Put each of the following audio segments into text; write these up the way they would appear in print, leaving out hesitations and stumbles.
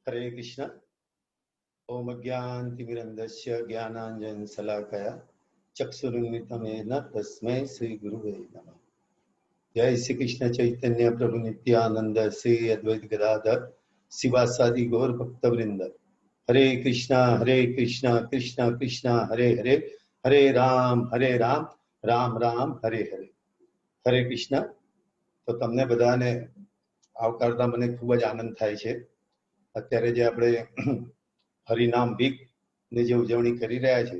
हरे कृष्ण। ओम अज्ञानतिमिरन्धस्य ज्ञानाञ्जनशलाकया चक्षुरुन्मिलितं येन तस्मै श्री गुरुवे नमः। जय श्री कृष्ण चैतन्य प्रभु नित्यानंद श्री अद्वैत गदाधर शिवासादि गौर भक्तवृंद। हरे कृष्णा कृष्णा कृष्णा हरे हरे, हरे राम राम राम हरे हरे। हरे कृष्ण। तो तमने बधाने आवकारता मने खूब ज आनंद थाय छे। અત્યારે જે આપણે હરિનામ વીક ની જે ઉજવણી કરી રહ્યા છે,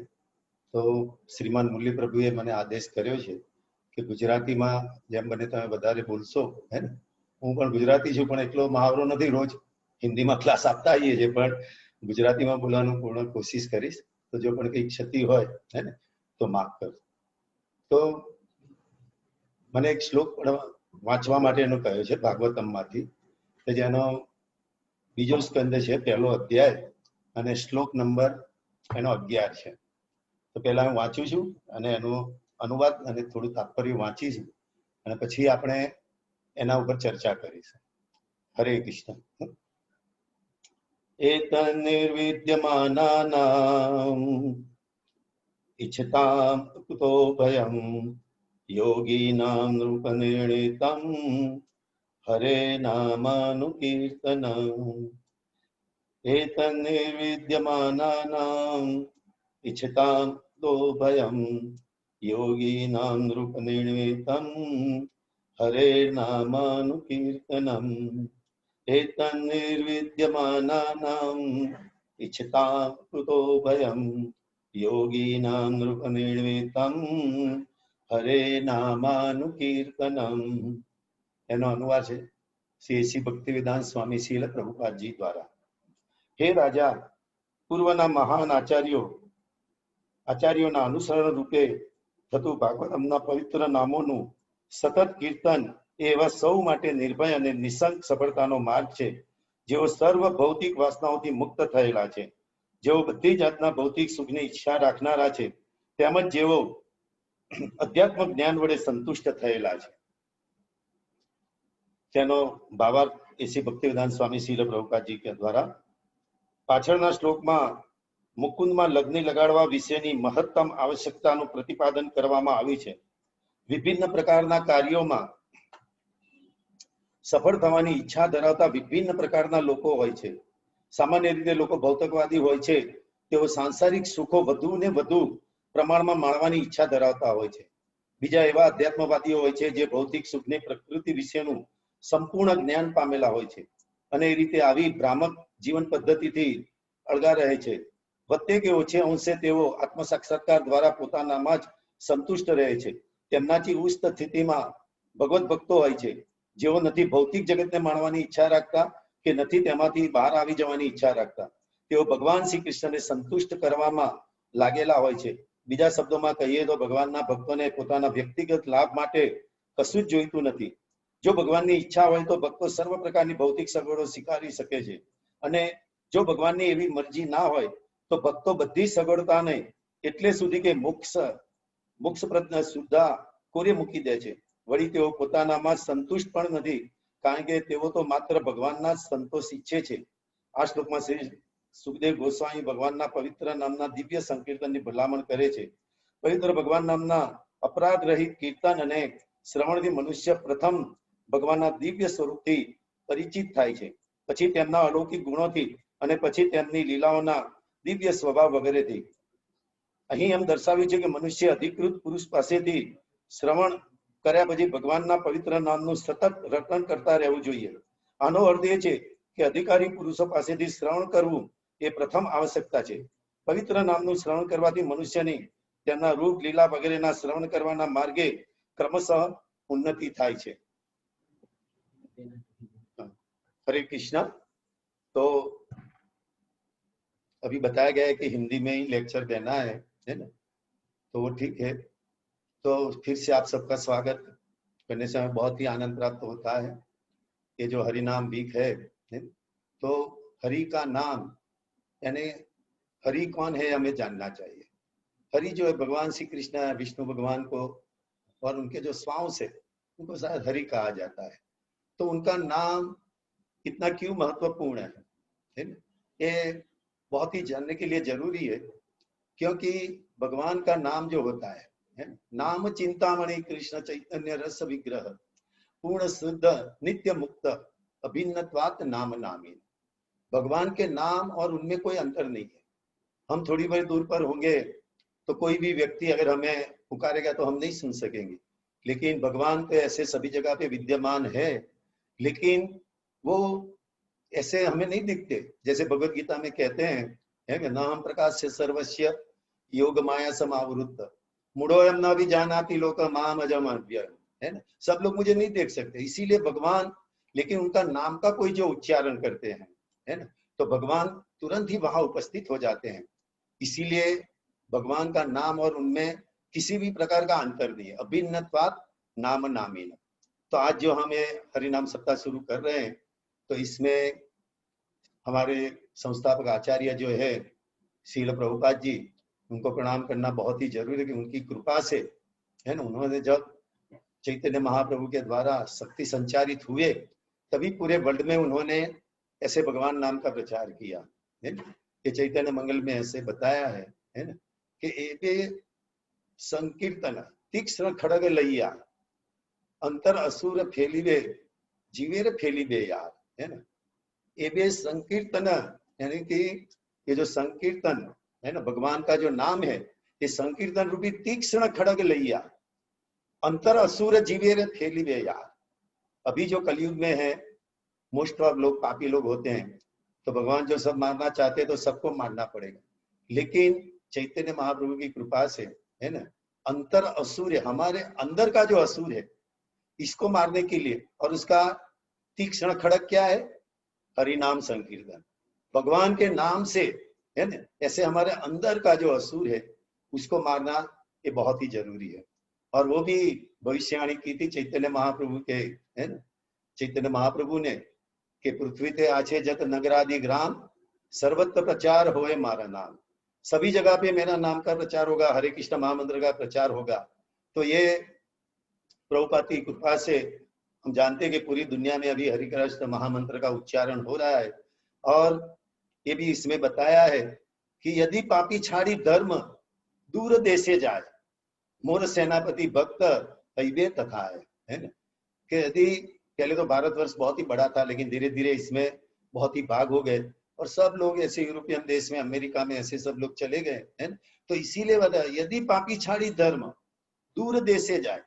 તો શ્રીમાન મુરલી પ્રભુએ મને આદેશ કર્યો છે કે ગુજરાતીમાં જેમ બને તમે વધારે બોલશો, હે ને. હું પણ ગુજરાતી છું, પણ એટલો મહાવરો નથી. રોજ હિન્દીમાં ક્લાસ આપતા આવીએ છીએ, પણ ગુજરાતીમાં બોલવાનું પૂર્ણ કોશિશ કરીશ. તો જો પણ કંઈ ક્ષતિ હોય, હે ને, તો માફ કરજો. તો મને એક શ્લોક પણ વાંચવા માટે એનો કહ્યો છે ભાગવતમમાંથી, કે જેનો બીજો સ્કંદ છે, પહેલો અધ્યાય અને શ્લોક નંબર એનો 11 છે. તો પહેલા હું વાંચું છું અને એનો અનુવાદ અને થોડું તાત્પર્ય વાંચીશું, અને પછી આપણે એના ઉપર ચર્ચા કરીશું. હરે કૃષ્ણ. એતન્નિર્વિદ્યમાનાનામ ઇચ્છતામ કુતો ભયમ યોગીનામ નૃપનિર્ણિતમ હરે નામાનુકીર્તનમ. एतन्निर्विद्यमानानाम् इच्छतां तो भयं योगिनां नृपनिर्णितं हरेर्नामानुकीर्तनम्. एतन्निर्विद्यमानानाम् इच्छतां कुतो भयं योगिनां नृपनिर्णितं हरेर्नामानुकीर्तनम्. એનો અનુવાદ છે શ્રી શ્રી ભક્તિવેદાંત સ્વામી શીલ પ્રભુપાદજી દ્વારા. હે રાજા, પૂર્વના મહાન આચાર્યોના અનુસરણ રૂપે થતું ભાગવતમના પવિત્ર નામોનું સતત કીર્તન એ એવા સૌ માટે નિર્ભય અને નિશંક સફળતાનો માર્ગ છે, જેઓ સર્વ ભૌતિક વાસનાઓથી મુક્ત થયેલા છે, જેઓ બધી જાતના ભૌતિક સુખની ઈચ્છા રાખનારા છે, તેમજ જેઓ અધ્યાત્મ જ્ઞાન વડે સંતુષ્ટ થયેલા છે. તેનો ભાવાર્થ શ્રી ભક્તિવેદાંત સ્વામી શીલ પ્રભુપાદજી કે દ્વારા પાછળના શ્લોકમાં મુકુંદમાં લગ્ન લગાડવા વિશેની મહત્તમ આવશ્યકતાનું પ્રતિપાદન કરવામાં આવ્યું છે. વિભિન્ન પ્રકારના કાર્યોમાં સફળ થવાની ઈચ્છા ધરાવતા વિભિન્ન પ્રકારના લોકો હોય છે. સામાન્ય રીતે લોકો ભૌતિકવાદી હોય છે, તેઓ સાંસારિક સુખો વધુ ને વધુ પ્રમાણમાં માણવાની ઈચ્છા ધરાવતા હોય છે. બીજા એવા અધ્યાત્મવાદીઓ હોય છે, જે ભૌતિક સુખની પ્રકૃતિ વિશેનું સંપૂર્ણ જ્ઞાન પામેલા હોય છે, અને એ રીતે આવી ભ્રામક જીવન પદ્ધતિથી અળગા રહે છે. વધે કે ઓછે અંશે તેઓ આત્મ સાક્ષાત્કાર દ્વારા પોતાનામાં જ સંતુષ્ટ રહે છે. તેમનાથી ઉચ્ચ સ્થિતિમાં ભગવત ભક્તો હોય છે, જેઓ નથી ભૌતિક જગતને માણવાની ઈચ્છા રાખતા કે નથી તેમાંથી બહાર આવી જવાની ઈચ્છા રાખતા. તેઓ ભગવાન શ્રી કૃષ્ણને સંતુષ્ટ કરવામાં લાગેલા હોય છે. બીજા શબ્દોમાં કહીએ તો ભગવાનના ભક્તોને પોતાના વ્યક્તિગત લાભ માટે કશું જ જોઈતું નથી. જો ભગવાનની ઈચ્છા હોય તો ભક્તો સર્વ પ્રકારની ભૌતિક સગવડો સ્વીકારી શકે છે, અને જો ભગવાનની એવી મરજી ના હોય તો ભક્તો બધી સગવડતાને એટલે સુધી કે મોક્ષ પ્રજ્ઞા સુદ્ધા કોરે મૂકી દે છે. વળી તેઓ પોતાનામાં સંતુષ્ટ પણ નથી, કારણ કે તેઓ તો માત્ર ભગવાનના સંતોષ ઈચ્છે છે. આ શ્લોકમાં શ્રી સુખદેવ ગોસ્વામી ભગવાનના પવિત્ર નામના દિવ્ય સંકીર્તનની ભલામણ કરે છે. પવિત્ર ભગવાન નામના અપરાધ રહિત કીર્તન અને શ્રવણથી મનુષ્ય પ્રથમ ભગવાનના દિવ્ય સ્વરૂપથી પરિચિત થાય છે, પછી તેમના અલૌકિક ગુણોથી, અને પછી તેમની લીલાઓના દિવ્ય સ્વભાવ વગેરેથી. અહીં એમ દર્શાવ્યું છે કે મનુષ્ય અધિકૃત પુરુષ પાસેથી શ્રવણ કર્યા પછી ભગવાનના પવિત્ર નામનું સતત રટણ કરતા રહેવું જોઈએ. આનો અર્થ એ છે કે અધિકારી પુરુષો પાસેથી શ્રવણ કરવું એ પ્રથમ આવશ્યકતા છે. પવિત્ર નામનું શ્રવણ કરવાથી મનુષ્યની તેમના રૂપ, લીલા વગેરેના શ્રવણ કરવાના માર્ગે ક્રમશઃ ઉન્નતિ થાય છે. हरे कृष्णा। तो अभी बताया गया है कि हिंदी में ही लेक्चर देना है ना, तो वो ठीक है। तो फिर से आप सबका स्वागत करने से हमें बहुत ही आनंद प्राप्त होता है। ये जो हरि नाम वीक है, तो हरि का नाम यानी हरि कौन है हमें जानना चाहिए। हरि जो है भगवान श्री कृष्ण है, विष्णु भगवान को, और उनके जो स्वांश है उनको शायद हरि कहा जाता है। तो उनका नाम इतना क्यों महत्वपूर्ण है? है ना। ये बहुत ही जानने के लिए जरूरी है, क्योंकि भगवान का नाम जो होता है ना, नाम चिंतामणि कृष्ण चैतन्य रस विग्रह पूर्ण शुद्ध नित्य मुक्त अभिन्नत्वात् नाम नामी। भगवान के नाम और उनमें कोई अंतर नहीं है। हम थोड़ी बड़ी दूर पर होंगे तो कोई भी व्यक्ति अगर हमें पुकारेगा तो हम नहीं सुन सकेंगे, लेकिन भगवान तो ऐसे सभी जगह पे विद्यमान है, लेकिन वो ऐसे हमें नहीं दिखते। जैसे भगवत गीता में कहते हैं, है ना, नाम प्रकाश से सर्वस्व योग माया समावृत मूढ़ोयम न भी जानाति लोक माम अजम अव्यय, है ना। सब लोग मुझे नहीं देख सकते, इसीलिए भगवान, लेकिन उनका नाम का कोई जो उच्चारण करते हैं, है ना, तो भगवान तुरंत ही वहां उपस्थित हो जाते हैं। इसीलिए भगवान का नाम और उनमें किसी भी प्रकार का अंतर नहीं है, अभिन्नत्वात् नाम नामीन। तो आज जो हमें हरिनाम सप्ताह शुरू कर रहे हैं, तो इसमें हमारे संस्थापक आचार्य जो है श्रील प्रभुपाद जी, उनको प्रणाम करना बहुत ही जरूरी है कि उनकी कृपा से, है ना, उन्होंने जब चैतन्य महाप्रभु के द्वारा शक्ति संचारित हुए तभी पूरे वर्ल्ड में उन्होंने ऐसे भगवान नाम का प्रचार किया, है ना। कि चैतन्य मंगल में ऐसे बताया है ना, कि एबे संकीर्तन तीक्ष्ण खड़ग लैया अंतर असुर फैलिवे जीवेर फैलिवे यार, है ना। एबे संकीर्तन, यानी कि ये जो संकीर्तन है ना, भगवान का जो नाम है, ये संकीर्तन रूपी तीक्ष्ण खड़ग लैया अंतर असुर जीवेर फैलिवे यार। अभी जो कलयुग में है, मोस्ट ऑफ लोग पापी लोग होते हैं, तो भगवान जो सब मारना चाहते हैं तो सबको मारना पड़ेगा, लेकिन चैतन्य महाप्रभु की कृपा से, है ना, अंतर असुर, हमारे अंदर का जो असुर है इसको मारने के लिए, और उसका तीक्ष्ण खड़ग क्या है, हरि नाम संकीर्तन, भगवान के नाम से, है ना। ऐसे हमारे अंदर का जो असुर है उसको मारना ये बहुत ही जरूरी है। और वो भी भविष्यवाणी की थी चैतन्य महाप्रभु के, है ना, चैतन्य महाप्रभु ने, कि पृथ्वी ते आछे जत नगरादि ग्राम सर्वत्र प्रचार होए मारा नाम। सभी जगह पे मेरा नाम का प्रचार होगा, हरे कृष्ण महामंत्र का प्रचार होगा। तो ये प्रभुपाद की कृपा से हम जानते हैं कि पूरी दुनिया में अभी हरि कृष्ण महामंत्र का उच्चारण हो रहा है। और ये भी इसमें बताया है कि यदि पापी छाड़ी धर्म दूर देशे जाए मोर सेनापति भक्त अइबे तथा है ना। कि यदि पहले तो भारतवर्ष बहुत ही बड़ा था, लेकिन धीरे धीरे इसमें बहुत ही भाग हो गए और सब लोग ऐसे यूरोपियन देश में, अमेरिका में ऐसे सब लोग चले गए, है ना। तो इसीलिए बताया, यदि पापी छाड़ी धर्म दूर देशे जाए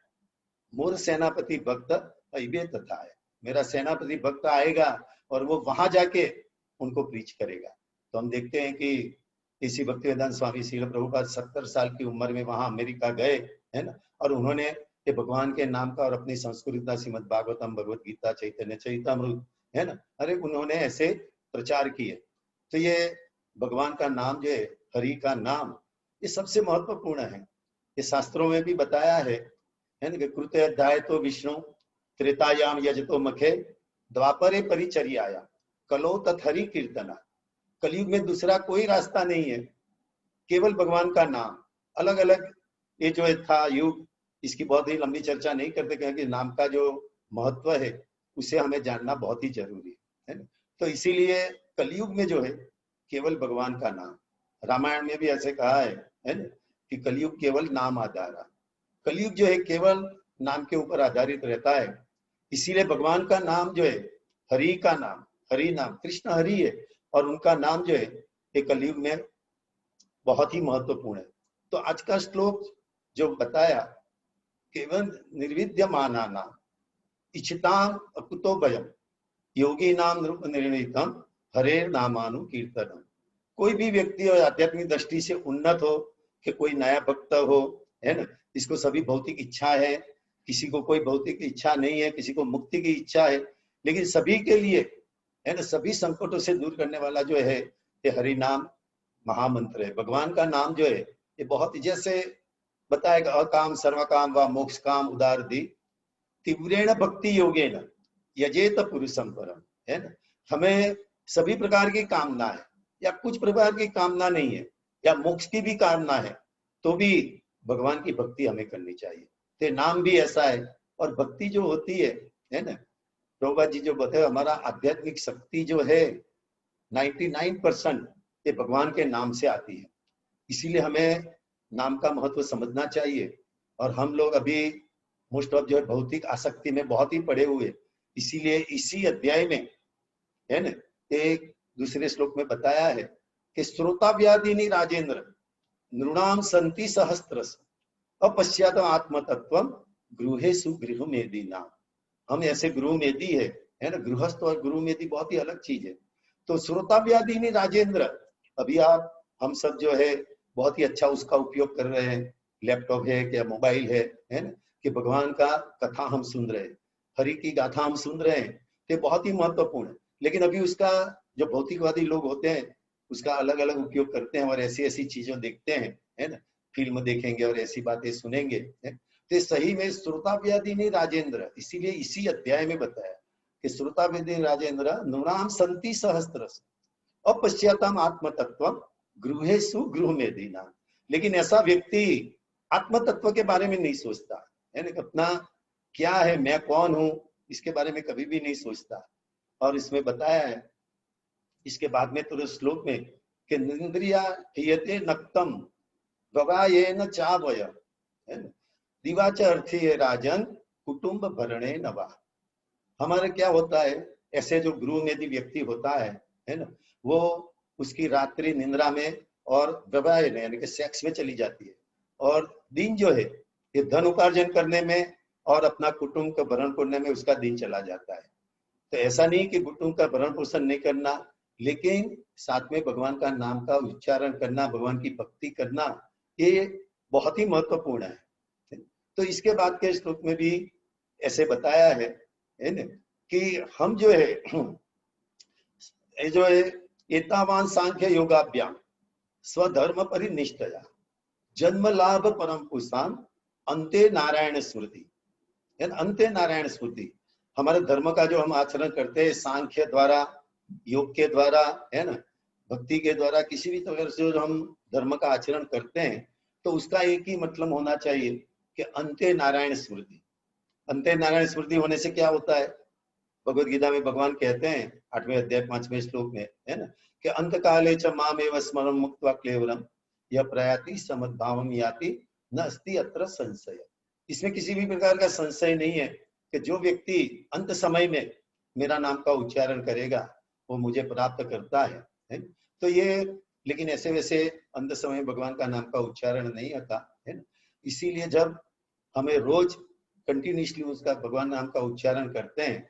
मोर सेनापति भक्त अइबे तथा है, मेरा सेनापति भक्त आएगा और वो वहां जाके उनको प्रीच करेगा। तो हम देखते हैं कि इसी भक्तिवेदांत स्वामी श्रील प्रभुपाद 70 साल की उम्र में वहां अमेरिका गए, है ना, और उन्होंने ये भगवान के नाम का और अपनी संस्कृत श्रीमद भागवतम, भगवत गीता, चैतन्य चैतामृत, है ना, अरे उन्होंने ऐसे प्रचार किए। तो ये भगवान का नाम जो है, हरि का नाम, ये सबसे महत्वपूर्ण है। ये शास्त्रों में भी बताया है ना, कि कृत अध्याय तो विष्णु त्रेतायाम यजतो मखे द्वापरे परिचर्याया कलो तत्हरि कीर्तना। कलयुग में दूसरा कोई रास्ता नहीं है, केवल भगवान का नाम। अलग अलग ये जो था युग, इसकी बहुत ही लंबी चर्चा नहीं करते, क्योंकि नाम का जो महत्व है उसे हमें जानना बहुत ही जरूरी है ना। तो इसीलिए कलयुग में जो है केवल भगवान का नाम। रामायण में भी ऐसे कहा है ना, कि कलयुग केवल नाम आधारा। कलयुग जो है केवल नाम के ऊपर आधारित रहता है। इसीलिए भगवान का नाम जो है, हरि का नाम, हरि नाम, कृष्ण हरि है, और उनका नाम जो है ये कलयुग में बहुत ही महत्वपूर्ण है। तो आज का श्लोक जो बताया, केवल निर्विद्यमाना नाम इच्छिताम अकुतो भयम योगी नाम नृप निर्णितम हरे नामानु कीर्तनम। कोई भी व्यक्ति और आध्यात्मिक दृष्टि से उन्नत हो, कि कोई नया भक्त हो, है ना, इसको सभी भौतिक इच्छा है, किसी को कोई भौतिक इच्छा नहीं है, किसी को मुक्ति की इच्छा है, लेकिन सभी के लिए, है ना, सभी संकटों से दूर करने वाला जो है ये हरि नाम महामंत्र है। भगवान का नाम जो है ये बहुत, जैसे बताएगा, अकाम सर्वकाम व मोक्ष काम उदार दी तीव्रेण भक्ति योगेन यजेत पुरुषम परम, है ना। हमें सभी प्रकार की कामना है या कुछ प्रकार की कामना नहीं है, या मोक्ष की भी कामना है, तो भी भगवान की भक्ति हमें करनी चाहिए। तो नाम भी ऐसा है। और भक्ति जो होती है ना, प्रभुपाद जी जो बताए, हमारा आध्यात्मिक शक्ति जो है 99% ये भगवान के नाम से आती है। इसीलिए हमें नाम का महत्व समझना चाहिए। और हम लोग अभी मोस्ट ऑफ जो है भौतिक आसक्ति में बहुत ही पड़े हुए, इसीलिए इसी अध्याय में है ना, एक दूसरे श्लोक में बताया है कि श्रोताव्यादिनी राजेंद्र नृणाम संति सहस्त्रस अपश्चात आत्म तत्वम गृहेषु गृह मेदी नाम। हम ऐसे गृह मेदी है ना, गृहस्थ और गृह मेदी बहुत ही अलग चीज है। तो श्रोताव्यादिनी राजेंद्र, अभी आप हम सब जो है बहुत ही अच्छा उसका उपयोग कर रहे हैं, लैपटॉप है क्या मोबाइल है ना, कि भगवान का कथा हम सुन रहे हैं, हरि की गाथा हम सुन रहे हैं, ये बहुत ही महत्वपूर्ण है। लेकिन अभी उसका जो भौतिकवादी लोग होते हैं उसका अलग अलग उपयोग करते हैं और ऐसी ऐसी चीजें देखते हैं, है ना, फिल्म देखेंगे और ऐसी बातें सुनेंगे, है? तो सही में श्रोताव्यादिनी राजेंद्र, इसीलिए इसी अध्याय में बताया कि श्रोताव्यादिनी राजेंद्र नृणाम संति सहस्त्रस अपश्चाताम आत्म तत्व गृहेषु गृह मेदिना। लेकिन ऐसा व्यक्ति आत्म तत्व के बारे में नहीं सोचता है ना, अपना क्या है, मैं कौन हूं, इसके बारे में कभी भी नहीं सोचता। और इसमें बताया है इसके बाद में तुरंत श्लोक में कि निंद्रिया हियते नक्तम गवायेन चावय, है ना, दिवाच अर्थी है राजन कुटुंब भरणे नवा। हमारे क्या होता है, ऐसे जो गृह मेदी व्यक्ति होता है ना, वो उसकी रात्रि निंद्रा में और विवाह यानी कि सेक्स में चली जाती है, और दिन जो है ये धन उपार्जन करने में और अपना कुटुंब का भरण करने में उसका दिन चला जाता है। तो ऐसा नहीं कि कुटुंब का भरण पोषण नहीं करना, लेकिन साथ में भगवान का नाम का उच्चारण करना, भगवान की भक्ति करना, ये बहुत ही महत्वपूर्ण है। तो इसके बाद के श्लोक में भी ऐसे बताया है ना, कि हम जो है ये जो है एतावान सांख्य योगाभ्याम स्वधर्म परिनिष्ठया जन्म लाभ परम पुरुषान अंते नारायण स्मृति, अंते नारायण स्मृति। हमारे धर्म का जो हम आचरण करते हैं सांख्य द्वारा, योग के द्वारा, है ना, भक्ति के द्वारा, किसी भी तरह से जो हम धर्म का आचरण करते हैं, तो उसका एक ही मतलब होना चाहिए कि अंते नारायण स्मृति। अंते नारायण स्मृति होने से क्या होता है, भगवद गीता में भगवान कहते हैं 8वें अध्याय 5वें श्लोक में, है ना, कि अंत काले च मामेव स्मरणं मुक्त्वा केवलम यह प्रयाति समद्भावम याति न अस्ति अत्र संशय। इसमें किसी भी प्रकार का संशय नहीं है कि जो व्यक्ति अंत समय में मेरा नाम का उच्चारण करेगा वो मुझे प्राप्त करता है? तो ये, लेकिन ऐसे वैसे अंत समय भगवान का नाम का उच्चारण नहीं होता है ना। इसीलिए जब हमें रोज कंटिन्यूसली उसका भगवान नाम का उच्चारण करते हैं,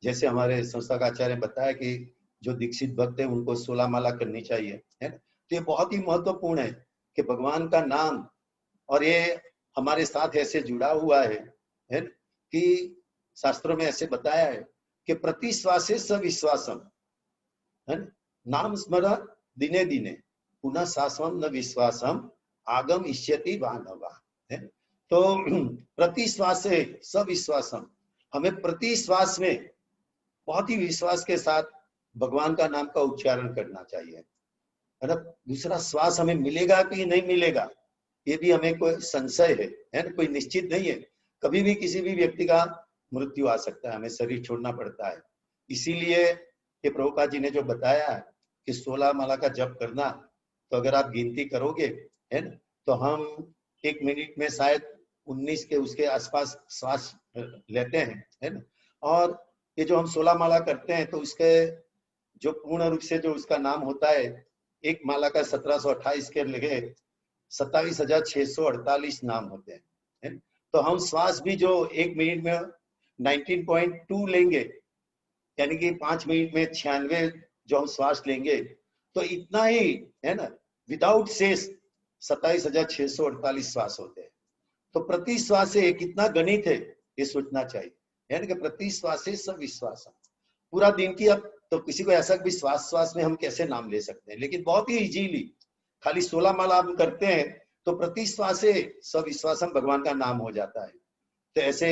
जैसे हमारे संस्था का आचार्य बताया कि जो दीक्षित भक्त है उनको 16 माला करनी चाहिए, है ना, तो ये बहुत ही महत्वपूर्ण है कि भगवान का नाम, और ये हमारे साथ ऐसे जुड़ा हुआ है ना, कि शास्त्रों में ऐसे बताया है कि प्रति श्वासे सविश्वासम, है ना, नाम स्मरण दिने दिने पुनः शास्त्रम न विश्वासम आगम इष्यति वानवा, है। तो प्रति श्वासे सविश्वासम, हमें प्रति श्वास में बहुत ही विश्वास के साथ भगवान का नाम का उच्चारण करना चाहिए, है ना। दूसरा श्वास हमें मिलेगा कि नहीं मिलेगा ये भी हमें कोई संशय है ना, कोई निश्चित नहीं है। कभी भी किसी भी व्यक्ति का मृत्यु आ सकता है, हमें शरीर छोड़ना पड़ता है। इसीलिए ये प्रभुपाद जी ने जो बताया है कि 16 माला का जप करना, तो अगर आप गिनती करोगे, है ना, तो हम 1 मिनट में शायद 19 के उसके आसपास श्वास लेते हैं, है ना। और ये जो हम 16 माला करते हैं तो उसके जो पूर्ण रूप से जो उसका नाम होता है, एक माला का 1728 के लगे 27,648 नाम होते हैं, है? तो हम श्वास भी जो 1 मिनट में 19.2 लेंगे, यानी कि 5 मिनट में 96 जो हम श्वास लेंगे, तो इतना ही, है ना, विदाउट शेष 27,648 श्वास होते हैं। तो प्रति श्वास से कितना गणित है ये सोचना चाहिए, यानी कि प्रति श्वास से सब विश्वास। पूरा दिन की, अब तो किसी को ऐसा भी श्वास में हम कैसे नाम ले सकते हैं, लेकिन बहुत ही इजीली खाली 16 माला हम करते हैं तो प्रति श्वास से सविश्वासम भगवान का नाम हो जाता है। तो ऐसे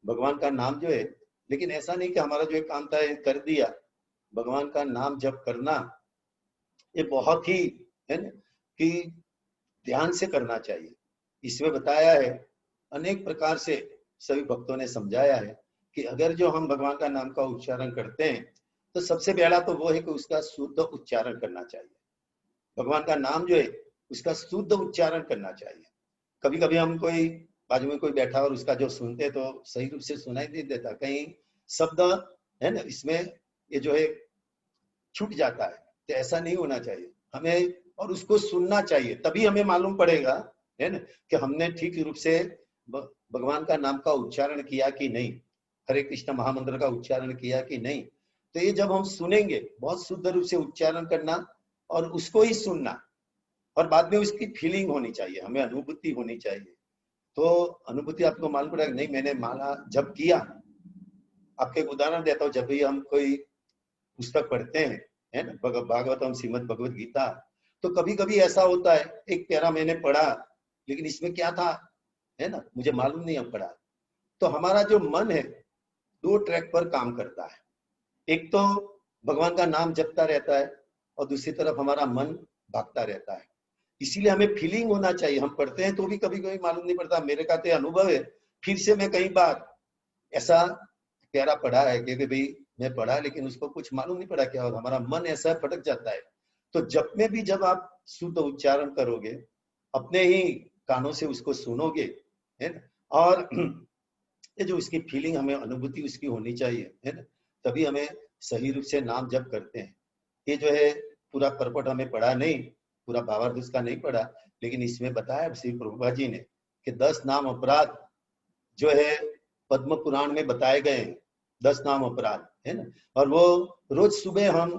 भगवान का नाम जो है, लेकिन ऐसा नहीं कि हमारा जो काम था कर दिया, भगवान का नाम जप करना ये बहुत ही, है ना, कि ध्यान से करना चाहिए। इसमें बताया है अनेक प्रकार से सभी भक्तों ने समझाया है कि अगर जो हम भगवान का नाम का उच्चारण करते हैं तो सबसे पहला तो वो है कि उसका शुद्ध उच्चारण करना चाहिए। भगवान का नाम जो है उसका शुद्ध उच्चारण करना चाहिए। कभी कभी हम कोई बाजू में कोई बैठा और उसका जो सुनते तो सही रूप से सुनाई नहीं देता, कहीं शब्द है ना इसमें ये जो है छूट जाता है। तो ऐसा नहीं होना चाहिए हमें, और उसको सुनना चाहिए, तभी हमें मालूम पड़ेगा है ना कि हमने ठीक रूप से भगवान का नाम का उच्चारण किया कि नहीं, हरे कृष्ण महामंत्र का उच्चारण किया कि नहीं। तो ये जब हम सुनेंगे, बहुत शुद्ध रूप से उच्चारण करना और उसको ही सुनना, और बाद में उसकी फीलिंग होनी चाहिए, हमें अनुभूति होनी चाहिए। तो अनुभूति आपको मालूम पड़ेगा, नहीं मैंने माला जब किया। आपके एक उदाहरण देता हूँ, जब भी हम कोई पुस्तक पढ़ते हैं है ना, भागवतम श्रीमद भगवत गीता, तो कभी कभी ऐसा होता है एक प्यारा मैंने पढ़ा लेकिन इसमें क्या था है ना मुझे मालूम नहीं अब पढ़ा। तो हमारा जो मन है दो ट्रैक पर काम करता है, एक तो भगवान का नाम जपता रहता है और दूसरी तरफ हमारा मन भागता रहता है। इसीलिए हमें फीलिंग होना चाहिए। हम पढ़ते हैं तो भी कभी कभी मालूम नहीं पड़ता। मेरे का तो अनुभव है, फिर से मैं कई बार ऐसा प्यारा पढ़ा है कि भाई मैं पढ़ा लेकिन उसको कुछ मालूम नहीं पड़ा क्या, और हमारा मन ऐसा भटक जाता है। तो जब में भी जब आप शुद्ध उच्चारण करोगे, अपने ही कानों से उसको सुनोगे है ना, और ये जो उसकी फीलिंग हमें अनुभूति उसकी होनी चाहिए है ना, तभी हमें सही रूप से नाम जप करते हैं। ये जो है पूरा परपट हमें पढ़ा नहीं, पूरा भावार्थ उसका नहीं पढ़ा, लेकिन इसमें बताया श्री प्रभुपाद जी ने कि 10 नाम अपराध जो है पद्म पुराण में बताए गए हैं, 10 नाम अपराध है ना, और वो रोज सुबह हम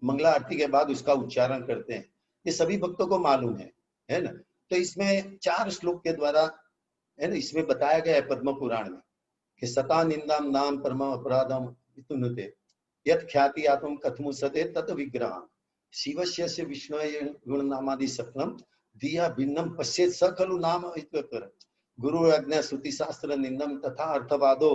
मंगला आरती के बाद उसका उच्चारण करते हैं। ये सभी भक्तों को मालूम है ना। तो इसमें 4 श्लोक के द्वारा है ना इसमें बताया गया है पद्म पुराण में कि सता निंदाम नाम परम अपराधम वितुनुते यत् ख्याति आत्म कथमुसते तत् विग्रह शिवस्य से विष्णु गुण नामादि सकलम दिया भिन्नम पश्येत स खलु नाम कर गुरु आज्ञा श्रुति शास्त्र निंदम तथा अर्थवादो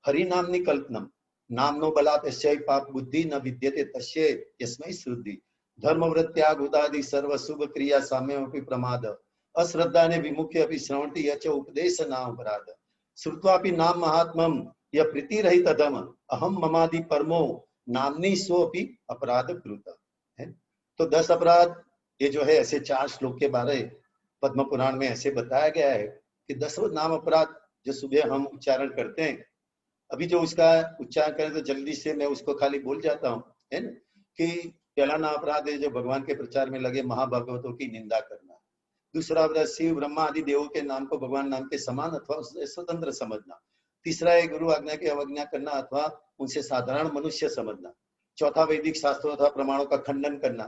हरि नामनि कल्पनम नामनो बलात् यस्य पाप बुद्धि न विद्यते तस्य यस्मै श्रुति धर्म वृत्त्याग उदादि सर्व शुभ क्रिया साम्यमपि प्रमाद अश्रद्धा ने विमुख्य अपि श्रवणति यच उपदेश नाम अपराध श्रुत्वापि नाम महात्मम यह प्रीतिरहितम अहम ममादि परमो नामनी सोपि अपराध कृत है। तो 10 अपराध ये जो है ऐसे 4 श्लोक के बारे पद्म पुराण में ऐसे बताया गया है कि 10 नाम अपराध जो सुबह हम उच्चारण करते हैं। अभी जो उसका उच्चारण करें तो जल्दी से मैं उसको खाली बोल जाता हूँ है ना, कि पहला नाम अपराध है जो भगवान के प्रचार में लगे महाभागवतों की निंदा करना। दूसरा अपराध शिव ब्रह्मा आदि देवों के नाम को भगवान नाम के समान अथवा उससे स्वतंत्र समझना। तीसरा है गुरु आज्ञा की अवज्ञा करना अथवा उनसे साधारण मनुष्य समझना। चौथा वैदिक शास्त्रों अथवा प्रमाणों का खंडन करना।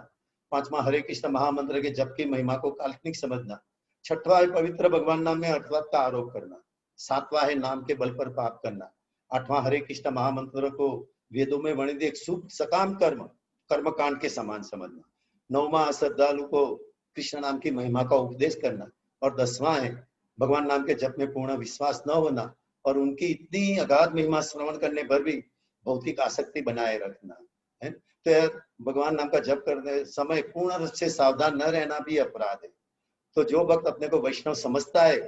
पांचवा हरे कृष्ण महामंत्र के जप की महिमा को काल्पनिक समझना। छठवा है पवित्र भगवान नाम में अर्थवत का आरोप करना। सातवां है नाम के बल पर पाप करना। आठवां हरे कृष्ण महामंत्र को वेदों में वर्णित एक शुभ सकाम कर्म कांड के समान समझना। नौवां श्रद्धालु को कृष्ण नाम की महिमा का उपदेश करना। और 10वां है भगवान नाम के जप में पूर्ण विश्वास न होना और उनकी इतनी अगाध महिमा श्रवण करने पर भी भौतिक आसक्ति बनाए रखना है। तो भगवान नाम का जप करने समय पूर्ण रूप से सावधान न रहना भी अपराध है। तो जो भक्त अपने को वैष्णव समझता है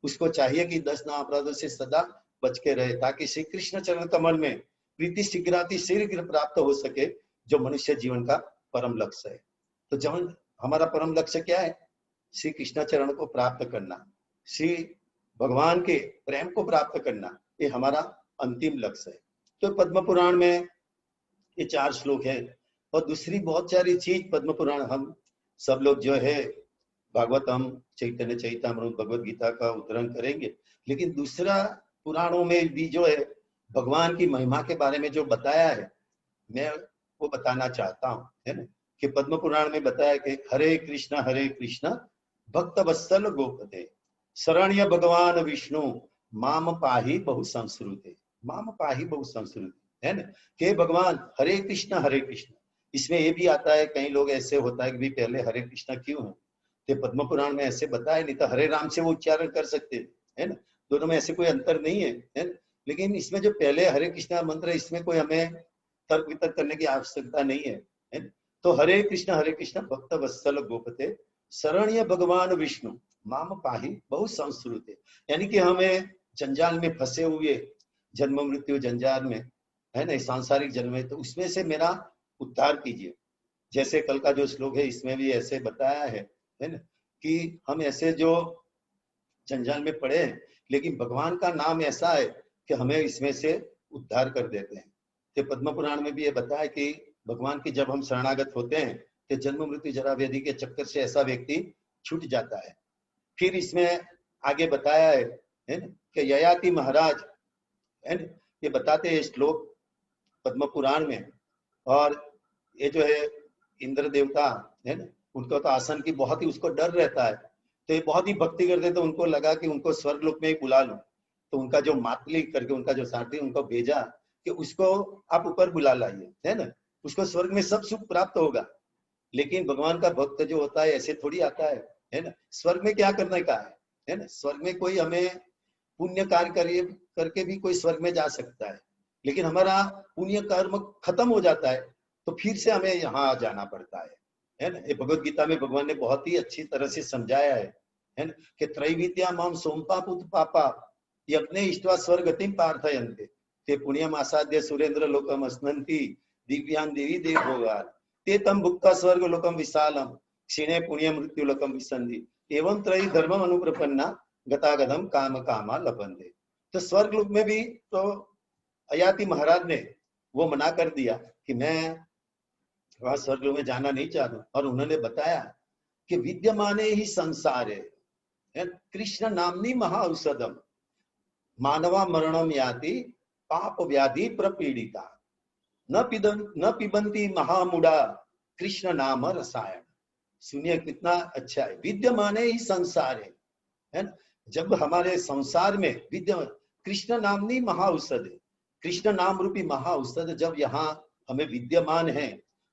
उसको चाहिए कि 10 नाम अपराधों से सदा बच के रहे, ताकि श्री कृष्ण चरण कमल में प्रीति शीघ्र प्राप्त हो सके, जो मनुष्य जीवन का परम लक्ष्य है। तो जब हमारा परम लक्ष्य क्या है? श्री कृष्ण चरण को प्राप्त करना, श्री भगवान के प्रेम को प्राप्त करना, ये हमारा अंतिम लक्ष्य है। तो पद्म पुराण में ये 4 श्लोक है और दूसरी बहुत सारी चीज पद्म पुराण हम सब लोग जो है भागवतम चैतन्य चैतामृत भगवत गीता का उद्धरण करेंगे, लेकिन दूसरा पुराणों में भी जो है भगवान की महिमा के बारे में जो बताया है मैं वो बताना चाहता हूँ है ना, कि पद्म पुराण में बताया कि हरे कृष्ण भक्त वत्सल गोपते शरण्य भगवान विष्णु माम पाही बहु संस्कृते। माम पाही बहु संस्कृते है ना, कि भगवान हरे कृष्ण। इसमें ये भी आता है, कई लोग ऐसे होता है कि भी पहले हरे कृष्ण क्यों है, तो पद्म पुराण में ऐसे बताया, नहीं तो हरे राम से वो उच्चारण कर सकते है ना, दोनों में ऐसे कोई अंतर नहीं है। लेकिन इसमें जो पहले हरे कृष्ण मंत्र है इसमें कोई हमें तर्क वितर्क करने की आवश्यकता नहीं है। तो हरे कृष्ण भक्त वत्सल गोपते शरण्य भगवान विष्णु माम पाही बहु संस्कृते, यानी कि हमें जंजाल में फंसे हुए जन्म मृत्यु जंजाल में है ना, सांसारिक जन्म है, तो उसमें से मेरा उद्धार कीजिए। जैसे कल का जो श्लोक है इसमें भी ऐसे बताया है ना, कि हम ऐसे जो जंजाल में पड़े हैं, लेकिन भगवान का नाम ऐसा है कि हमें इसमें से उद्धार कर देते हैं। तो पद्म पुराण में भी ये बताया कि भगवान की जब हम शरणागत होते हैं तो जन्म मृत्यु जरा व्याधि के चक्कर से ऐसा व्यक्ति छूट जाता है। फिर इसमें आगे बताया है ना, कि ययाति महाराज, है ना, ये बताते हैं श्लोक पद्म पुराण में। और ये जो है इंद्र देवता है ना, उनको तो आसन की बहुत ही उसको डर रहता है, तो ये बहुत ही भक्ति करते, तो उनको लगा कि उनको स्वर्ग लोक में ही बुला लूं। तो उनका जो मातली करके उनका जो सारथी उनको भेजा कि उसको आप ऊपर बुला लाइए, है ना, उसको स्वर्ग में सब सुख प्राप्त होगा। लेकिन भगवान का भक्त जो होता है ऐसे थोड़ी आता है ना, स्वर्ग में क्या करने का है ना, स्वर्ग में कोई हमें पुण्य कार्य करिए करके भी कोई स्वर्ग में जा सकता है, लेकिन हमारा पुण्य कर्म खत्म हो जाता है तो फिर से हमें यहाँ जाना पड़ता है ना। ये भगवत गीता में भगवान ने बहुत ही अच्छी तरह से समझाया है ना, कि त्रैविद्या माम सोमपा पुत पापा यज्ञे इष्ट्वा स्वर्गतिम पार्थयन्ते ते पुण्यम आसाद्य सुरेंद्र लोकम अस्नन्ति दिव्यान देवी देव भोगान ते तम भुक्ता स्वर्ग लोकम विशालम क्षीणे पुण्य मृत्यु लोकम विसंधि एवं त्रयी धर्म अनुप्रपन्ना गतागतम काम कामा लभन्ते। तो स्वर्ग लोक में भी तो अयाति महाराज ने वो मना कर दिया कि मैं वहां स्वर्ग लोक में जाना नहीं चाहता, और उन्होंने बताया कि विद्यमाने ही संसारे कृष्ण नामनी महाऔषधम मानवा मरणम याति पाप व्याधि प्रपीड़िता न पिबंती महामुड़ा कृष्ण नाम रसायन। सुनिए कितना अच्छा है, विद्यमाने ही संसार है ना, जब हमारे संसार में विद्यमान कृष्ण नामनी महाऔषध है, कृष्ण नाम रूपी महाऔषध जब यहाँ हमें विद्यमान है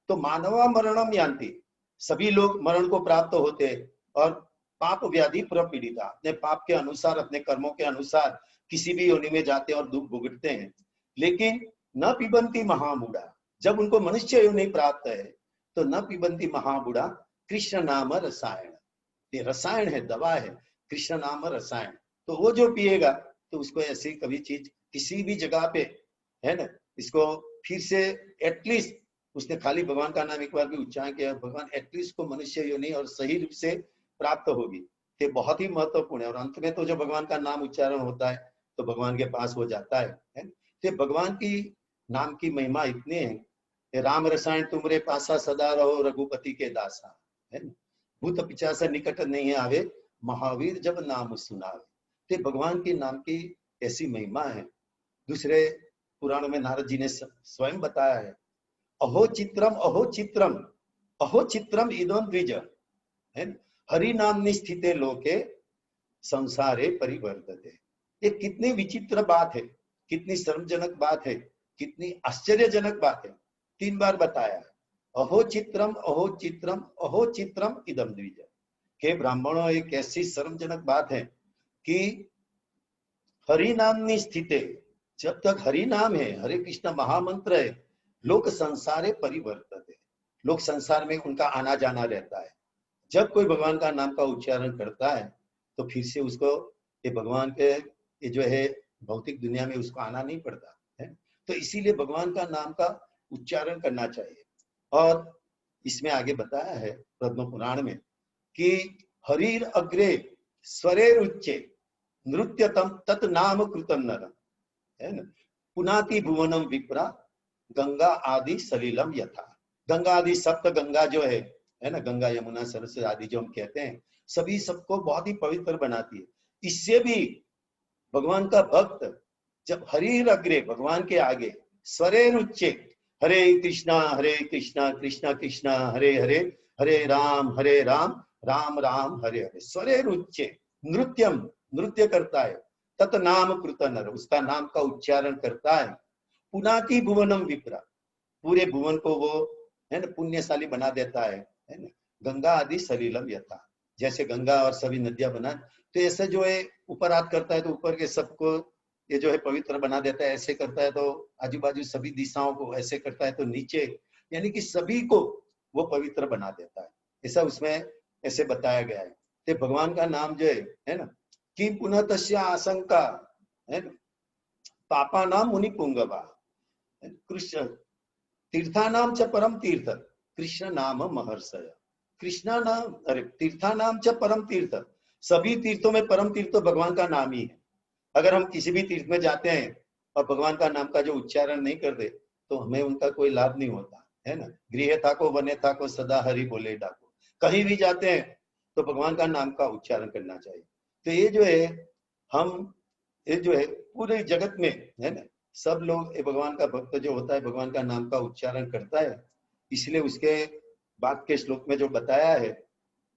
तो मानवा मरणम यान्ति, सभी लोग मरण को प्राप्त होते हैं, और पाप व्याधि प्रपीड़िता, अपने पाप के अनुसार अपने कर्मों के अनुसार किसी भी योनि में जाते हैं और दुख भुगतते हैं। लेकिन न पिबंती महामूढ़ा, जब उनको मनुष्य योनि प्राप्त है तो न पिबंती महामूढ़ा कृष्ण नाम रसायन, ये रसायन है, दवा है, कृष्ण नाम रसायन। तो वो जो पिएगा तो उसको ऐसी कभी चीज किसी भी जगह पे, है ना, इसको फिर से एटलीस्ट उसने खाली भगवान का नाम एक बार भी उच्चारण किया, भगवान एटलीस्ट को मनुष्य योनि और सही रूप से प्राप्त होगी, ये बहुत ही महत्वपूर्ण है। और अंत में तो जब भगवान का नाम उच्चारण होता है तो भगवान के पास हो जाता है। तो भगवान की नाम की महिमा इतनी है, राम रसायन तुमरे पासा सदा रहो रघुपति के दासा, है ना, भूत पिशाच निकट नहीं आवे महावीर जब नाम सुनावे। तो भगवान के नाम की ऐसी महिमा है। दूसरे पुराणों में नारद जी ने स्वयं बताया है, अहो चित्रम अहो चित्रम अहो चित्रम इदम द्विज, है ना, हरि नाम निस्थिते लोके संसारे परिवर्तते। ये कितनी विचित्र बात है, कितनी शर्मजनक बात है, कितनी आश्चर्यजनक बात है। 3 बार बताया, अहो चित्रम अहो चित्रम अहो चित्रम इदम द्विज। के ब्राह्मणों, एक ऐसी शर्मजनक बात है कि हरि नाम स्थिते, जब तक हरि नाम है, हरे कृष्ण महामंत्र है, लोक संसारे परिवर्तते, लोक संसार में उनका आना जाना रहता है। जब कोई भगवान का नाम का उच्चारण करता है तो फिर से उसको ये भगवान के ये जो है भौतिक दुनिया में उसको आना नहीं पड़ता है। तो इसीलिए भगवान का नाम का उच्चारण करना चाहिए। और इसमें आगे बताया है पद्म पुराण में कि हरिर अग्रे स्वरेर उच्चे नृत्यतम तत् नाम कृतम नरम, है ना, पुनाति भुवनम विप्रा गंगा आदि सलिलम यथा। गंगा आदि सप्त गंगा जो है ना, गंगा यमुना सरस्वती आदि जो हम कहते हैं, सभी सबको बहुत ही पवित्र बनाती है। इससे भी भगवान का भक्त जब हरिर अग्रे, भगवान के आगे, स्वरेर उच्चे हरे कृष्णा कृष्णा कृष्णा हरे हरे हरे राम राम राम हरे हरे, स्वरेर उच्चे नृत्यम, नृत्य करता है, तत् नाम कृत नर, उसका नाम का उच्चारण करता है, पुनाति भुवनम विप्रा, पूरे भुवन को वो, है ना, पुण्यशाली बना देता है ना, गंगा आदि सलिलम यथा, जैसे गंगा और सभी नदियां बना, तो ऐसे जो है ऊपर हाथ करता है तो ऊपर के सबको ये जो है पवित्र बना देता है, ऐसे करता है तो आजू बाजू सभी दिशाओं को, ऐसे करता है तो नीचे, यानी कि सभी को वो पवित्र बना देता है। ऐसा उसमें ऐसे बताया गया है। तो भगवान का नाम जो है ना, कि पुनः तस्या आशंका, है ना, पापा नाम मुनि पुंगवा, कृष्ण तीर्थानाम च परम तीर्थ कृष्ण नाम महर्षय। कृष्णा नाम, अरे तीर्थानाम च परम तीर्थ, सभी तीर्थों में परम तीर्थ तो भगवान का नाम ही है। अगर हम किसी भी तीर्थ में जाते हैं और भगवान का नाम का जो उच्चारण नहीं करते तो हमें उनका कोई लाभ नहीं होता है ना। गृह था को वने था को सदा हरि बोले डाको। कहीं भी जाते हैं तो भगवान का नाम का उच्चारण करना चाहिए। तो ये जो है हम, ये जो है पूरे जगत में है ना, सब लोग, ये भगवान का भक्त जो होता है भगवान का नाम का उच्चारण करता है। इसलिए उसके बाद के श्लोक में जो बताया है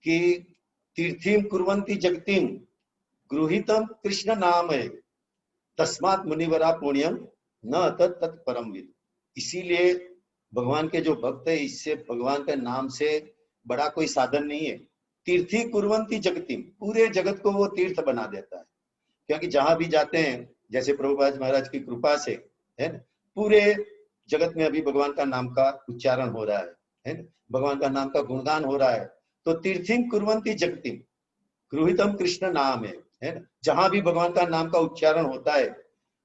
कि तीर्थिम कुर्वन्ति जगतिम गृहीतम कृष्ण नाम है तस्मात् मुनिवरा पुण्यम न तत् परम विद। इसीलिए भगवान के जो भक्त है, इससे भगवान के नाम से बड़ा कोई साधन नहीं है। तीर्थी कुर्वन्ति जगतिम, पूरे जगत को वो तीर्थ बना देता है। क्योंकि जहां भी जाते हैं, जैसे प्रभुपाद महाराज की कृपा से है ना, पूरे जगत में अभी भगवान का नाम का उच्चारण हो रहा है ना, भगवान का नाम का गुणगान हो रहा है। तो तीर्थिम कुर्वन्ति जगतिम गृहीतम कृष्ण नाम है ना। जहां भी भगवान का नाम का उच्चारण होता है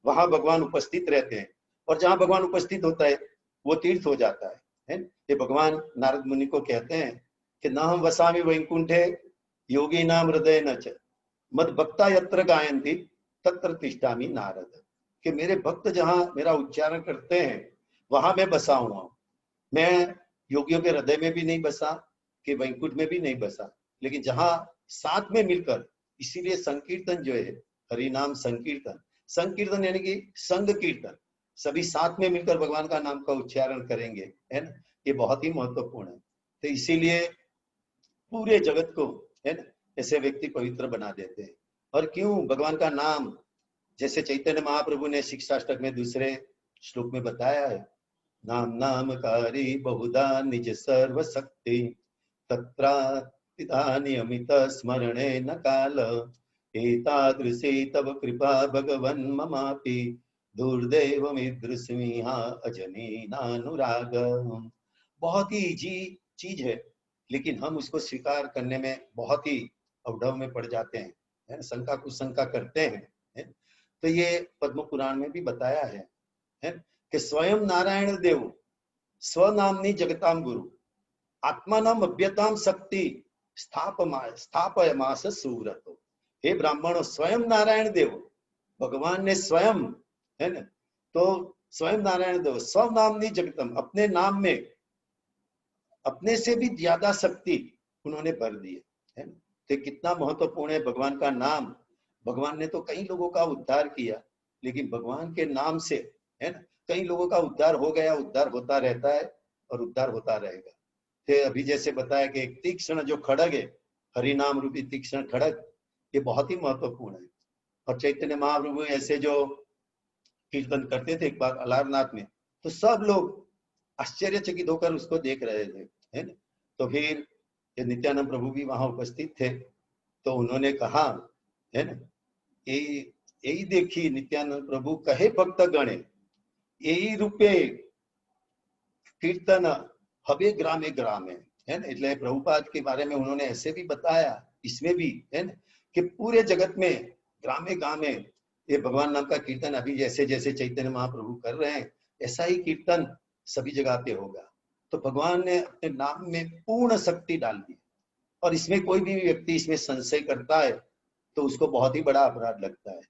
वहां भगवान उपस्थित रहते हैं, और जहां भगवान उपस्थित होता है वो तीर्थ हो जाता है ना। ये भगवान नारद मुनि को कहते हैं कि न हम वसामि वैकुंठे योगी नाम हृदय न च मद भक्ता यत्र गायन्ति तत्र तिष्ठामि नारद। कि मेरे भक्त जहां मेरा उच्चारण करते हैं वहां मैं बसा हुआ हूं। मैं योगियों के हृदय में भी नहीं बसा, कि वैकुंठ में भी नहीं बसा, लेकिन जहां साथ में मिलकर, इसीलिए संकीर्तन जो है, हरि नाम संकीर्तन, संकीर्तन यानी कि संग कीर्तन, सभी साथ में मिलकर भगवान का नाम का उच्चारण करेंगे है ना, ये बहुत ही महत्वपूर्ण है। तो इसीलिए पूरे जगत को है ना ऐसे व्यक्ति पवित्र बना देते हैं। और क्यों भगवान का नाम, जैसे चैतन्य महाप्रभु ने शिक्षाष्टक में दूसरे श्लोक में बताया है, नाम नामकारी बहुधा निज सर्व शक्ति तत्रा नियमित स्मरणे न काल एतादृशी तव कृपा भगवन् ममापि दुर्दैव मिदृश्मिहा अजनी नानुराग। बहुत ही इजी चीज है, लेकिन हम उसको स्वीकार करने में बहुत ही अवढव में पड़ जाते हैं, है ना, शंका कुशंका करते हैं है? तो ये पद्म पुराण में भी बताया है कि स्वयं नारायण देव स्वनामनी जगताम गुरु आत्मानाम अभ्यताम शक्ति स्थापयमास सुव्रतो। हे ब्राह्मणों, स्वयं नारायण देव, भगवान ने स्वयं, है ना, तो स्वयं नारायण देव स्वनामनी जगतम, अपने नाम में अपने से भी ज्यादा शक्ति उन्होंने भर दी है ना। तो कितना महत्वपूर्ण है भगवान का नाम। भगवान ने तो कई लोगों का उद्धार किया, लेकिन भगवान के नाम से है ना कई लोगों का उद्धार हो गया, उद्धार होता रहता है और उद्धार होता रहेगा। तो अभी जैसे बताया कि एक तीक्ष्ण जो खड़ग है, हरि नाम रूपी तीक्ष्ण खड़ग, ये बहुत ही महत्वपूर्ण है। और चैतन्य महाप्रभु ऐसे जो कीर्तन करते थे एक बार अलारनाथ में, तो सब लोग आश्चर्यचकित होकर उसको देख रहे थे है ना। तो फिर नित्यानंद प्रभु भी वहां उपस्थित थे, तो उन्होंने कहा है ना, यही देखी नित्यानंद प्रभु कहे भक्त गणे यही रूपे कीर्तन हवे ग्रामे ग्रामे है ना। એટલે प्रभुपाद के बारे में उन्होंने ऐसे भी बताया इसमें भी है ना कि पूरे जगत में ग्रामे ग्रामे ये भगवान नाम का कीर्तन अभी जैसे जैसे चैतन्य महाप्रभु कर रहे हैं ऐसा ही कीर्तन सभी जगह पे होगा। तो भगवान ने अपने नाम में पूर्ण शक्ति डाल दी, और इसमें कोई भी व्यक्ति इसमें संशय करता है तो उसको बहुत ही बड़ा अपराध लगता है।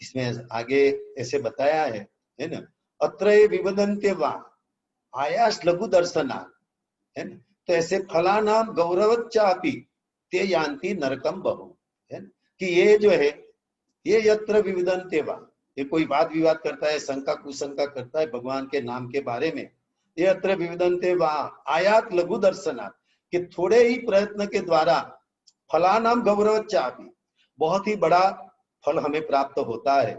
इसमें आगे ऐसे बताया है ना, अत्र विवदन्ते वा आयास लघु दर्शना है ना। तो ऐसे फला नाम गौरवच्चापि ते यान्ति नरकम बहु है ना, कि ये जो है ये यत्र विवदन्ते वा, ये कोई वाद विवाद करता है, शंका कुशंका करता है भगवान के नाम के बारे में, ये यत्र विवदन्ते वा आयात लघु दर्शना, कि थोड़े ही प्रयत्न के द्वारा फला नाम गौरवच्चापि, बहुत ही बड़ा फल हमें प्राप्त होता है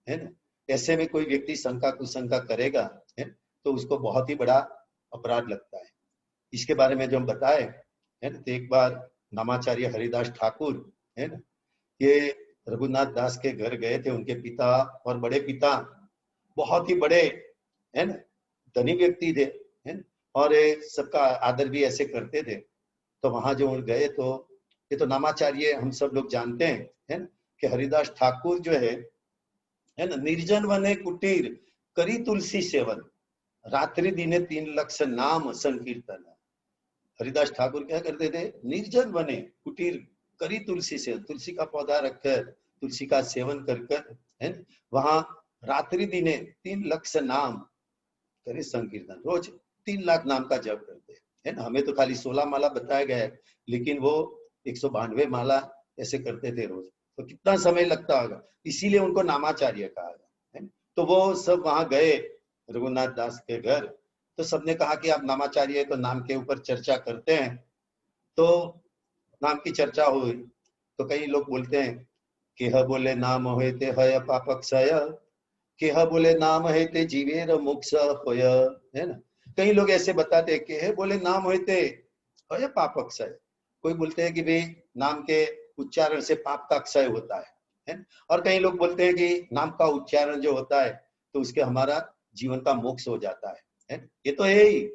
ना। ऐसे में कोई व्यक्ति शंका कुशंका करेगा है तो उसको बहुत ही बड़ा अपराध लगता है। इसके बारे में जो हम बताए है ना, तो एक बार नामाचार्य हरिदास ठाकुर है ना, ये रघुनाथ दास के घर गए थे। उनके पिता और बड़े पिता बहुत ही बड़े है ना धनी व्यक्ति थे है ना, और सबका आदर भी ऐसे करते थे। तो वहां जो गए तो ये तो नामाचार्य हम सब लोग जानते हैं है ना कि हरिदास ठाकुर जो है ना, निर्जन वने कुटीर करी तुलसी सेवन, रात्रि दिने 3 लक्ष नाम संकीर्तन। हरिदास ठाकुर क्या करते थे, निर्जन बने कुटीर करी तुलसी से, तुलसी का पौधा रखकर तुलसी का सेवन कर कर, है न? वहां रात्रि दिने 3 लक्ष नाम करे संकीर्तन, रोज 3 लाख नाम का जप करते है ना। हमें तो खाली 16 माला बताया गया है, लेकिन वो 192 माला ऐसे करते थे रोज। तो कितना समय लगता होगा, इसीलिए उनको नामाचार्य कहा गया है। तो वो सब वहां गए रघुनाथ दास के घर, तो सबने कहा कि आप नामाचार्य है तो नाम के ऊपर चर्चा करते हैं। तो नाम की चर्चा हुई, तो कई लोग बोलते हैं कि ह बोले नाम होय ते हय पाप क्षय, कि ह बोले नाम है ते जीवेर मोक्ष होय, है ना। कई लोग ऐसे बताते हैं कि है बोले नाम होय ते हय पाप क्षय। कोई बोलते हैं कि भाई नाम के उच्चारण से पाप का क्षय होता है ना? और कई लोग बोलते हैं कि नाम का उच्चारण जो होता है तो उसके हमारा जीवन का मोक्ष हो जाता है ना? ये तो है ही।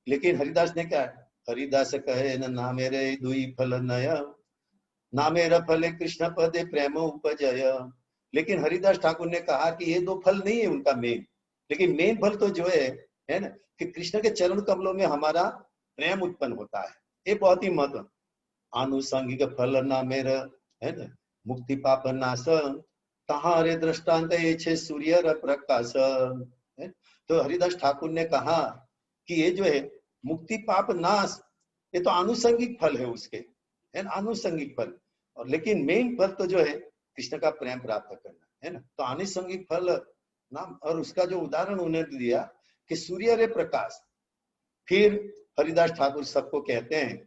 लेकिन हरिदास ने क्या, हरिदास कहे न नामे रे दुई फल नय, नामेर फले कृष्ण पदे प्रेम उपजय। लेकिन हरिदास ठाकुर ने कहा कि ये दो फल नहीं है उनका मेन, लेकिन मेन फल तो जो है ना, कि कृष्ण के चरण कमलों में हमारा प्रेम उत्पन्न होता है। ये बहुत ही महत्व। आनुषंगिक फल नामेर, है ना, मुक्ति पाप नाश, तहारे दृष्टांत ये छे सूर्य र प्रकाश, है? तो हरिदास ठाकुर ने कहा कि ये जो है मुक्ति पाप नाश, ये तो आनुषंगिक फल है उसके, है ना, आनुषंगिक फल। और लेकिन मेन फल तो जो है कृष्ण का प्रेम प्राप्त करना, है ना। तो आनुषंगिक फल नाम, और उसका जो उदाहरण उन्होंने दिया कि सूर्य रे प्रकाश। फिर हरिदास ठाकुर सबको कहते हैं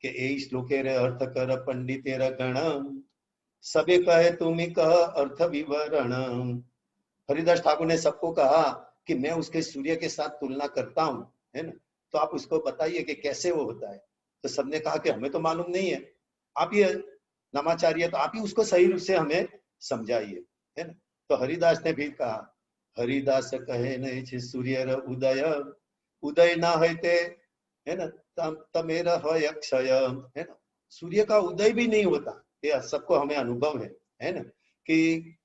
कि ए श्लोके रे अर्थ कर पंडितेर गण, सबे कहे तुम्ही कह अर्थ विवरण। हरिदास ठाकुर ने सबको कहा कि मैं उसके सूर्य के साथ तुलना करता हूं, है ना, तो आप उसको बताइए कि कैसे वो होता है। तो सबने कहा कि हमें तो मालूम नहीं है, आप ये नामाचार्य, तो आप ही उसको सही रूप से हमें समझाइए, है ना। तो हरिदास ने भी कहा, हरिदास कहे नहीं छे सूर्य र उदय, उदय ना होते, है ना, तमेरा है अक्षय, है ना। सूर्य का उदय भी नहीं होता, ये सबको हमें अनुभव है ना, कि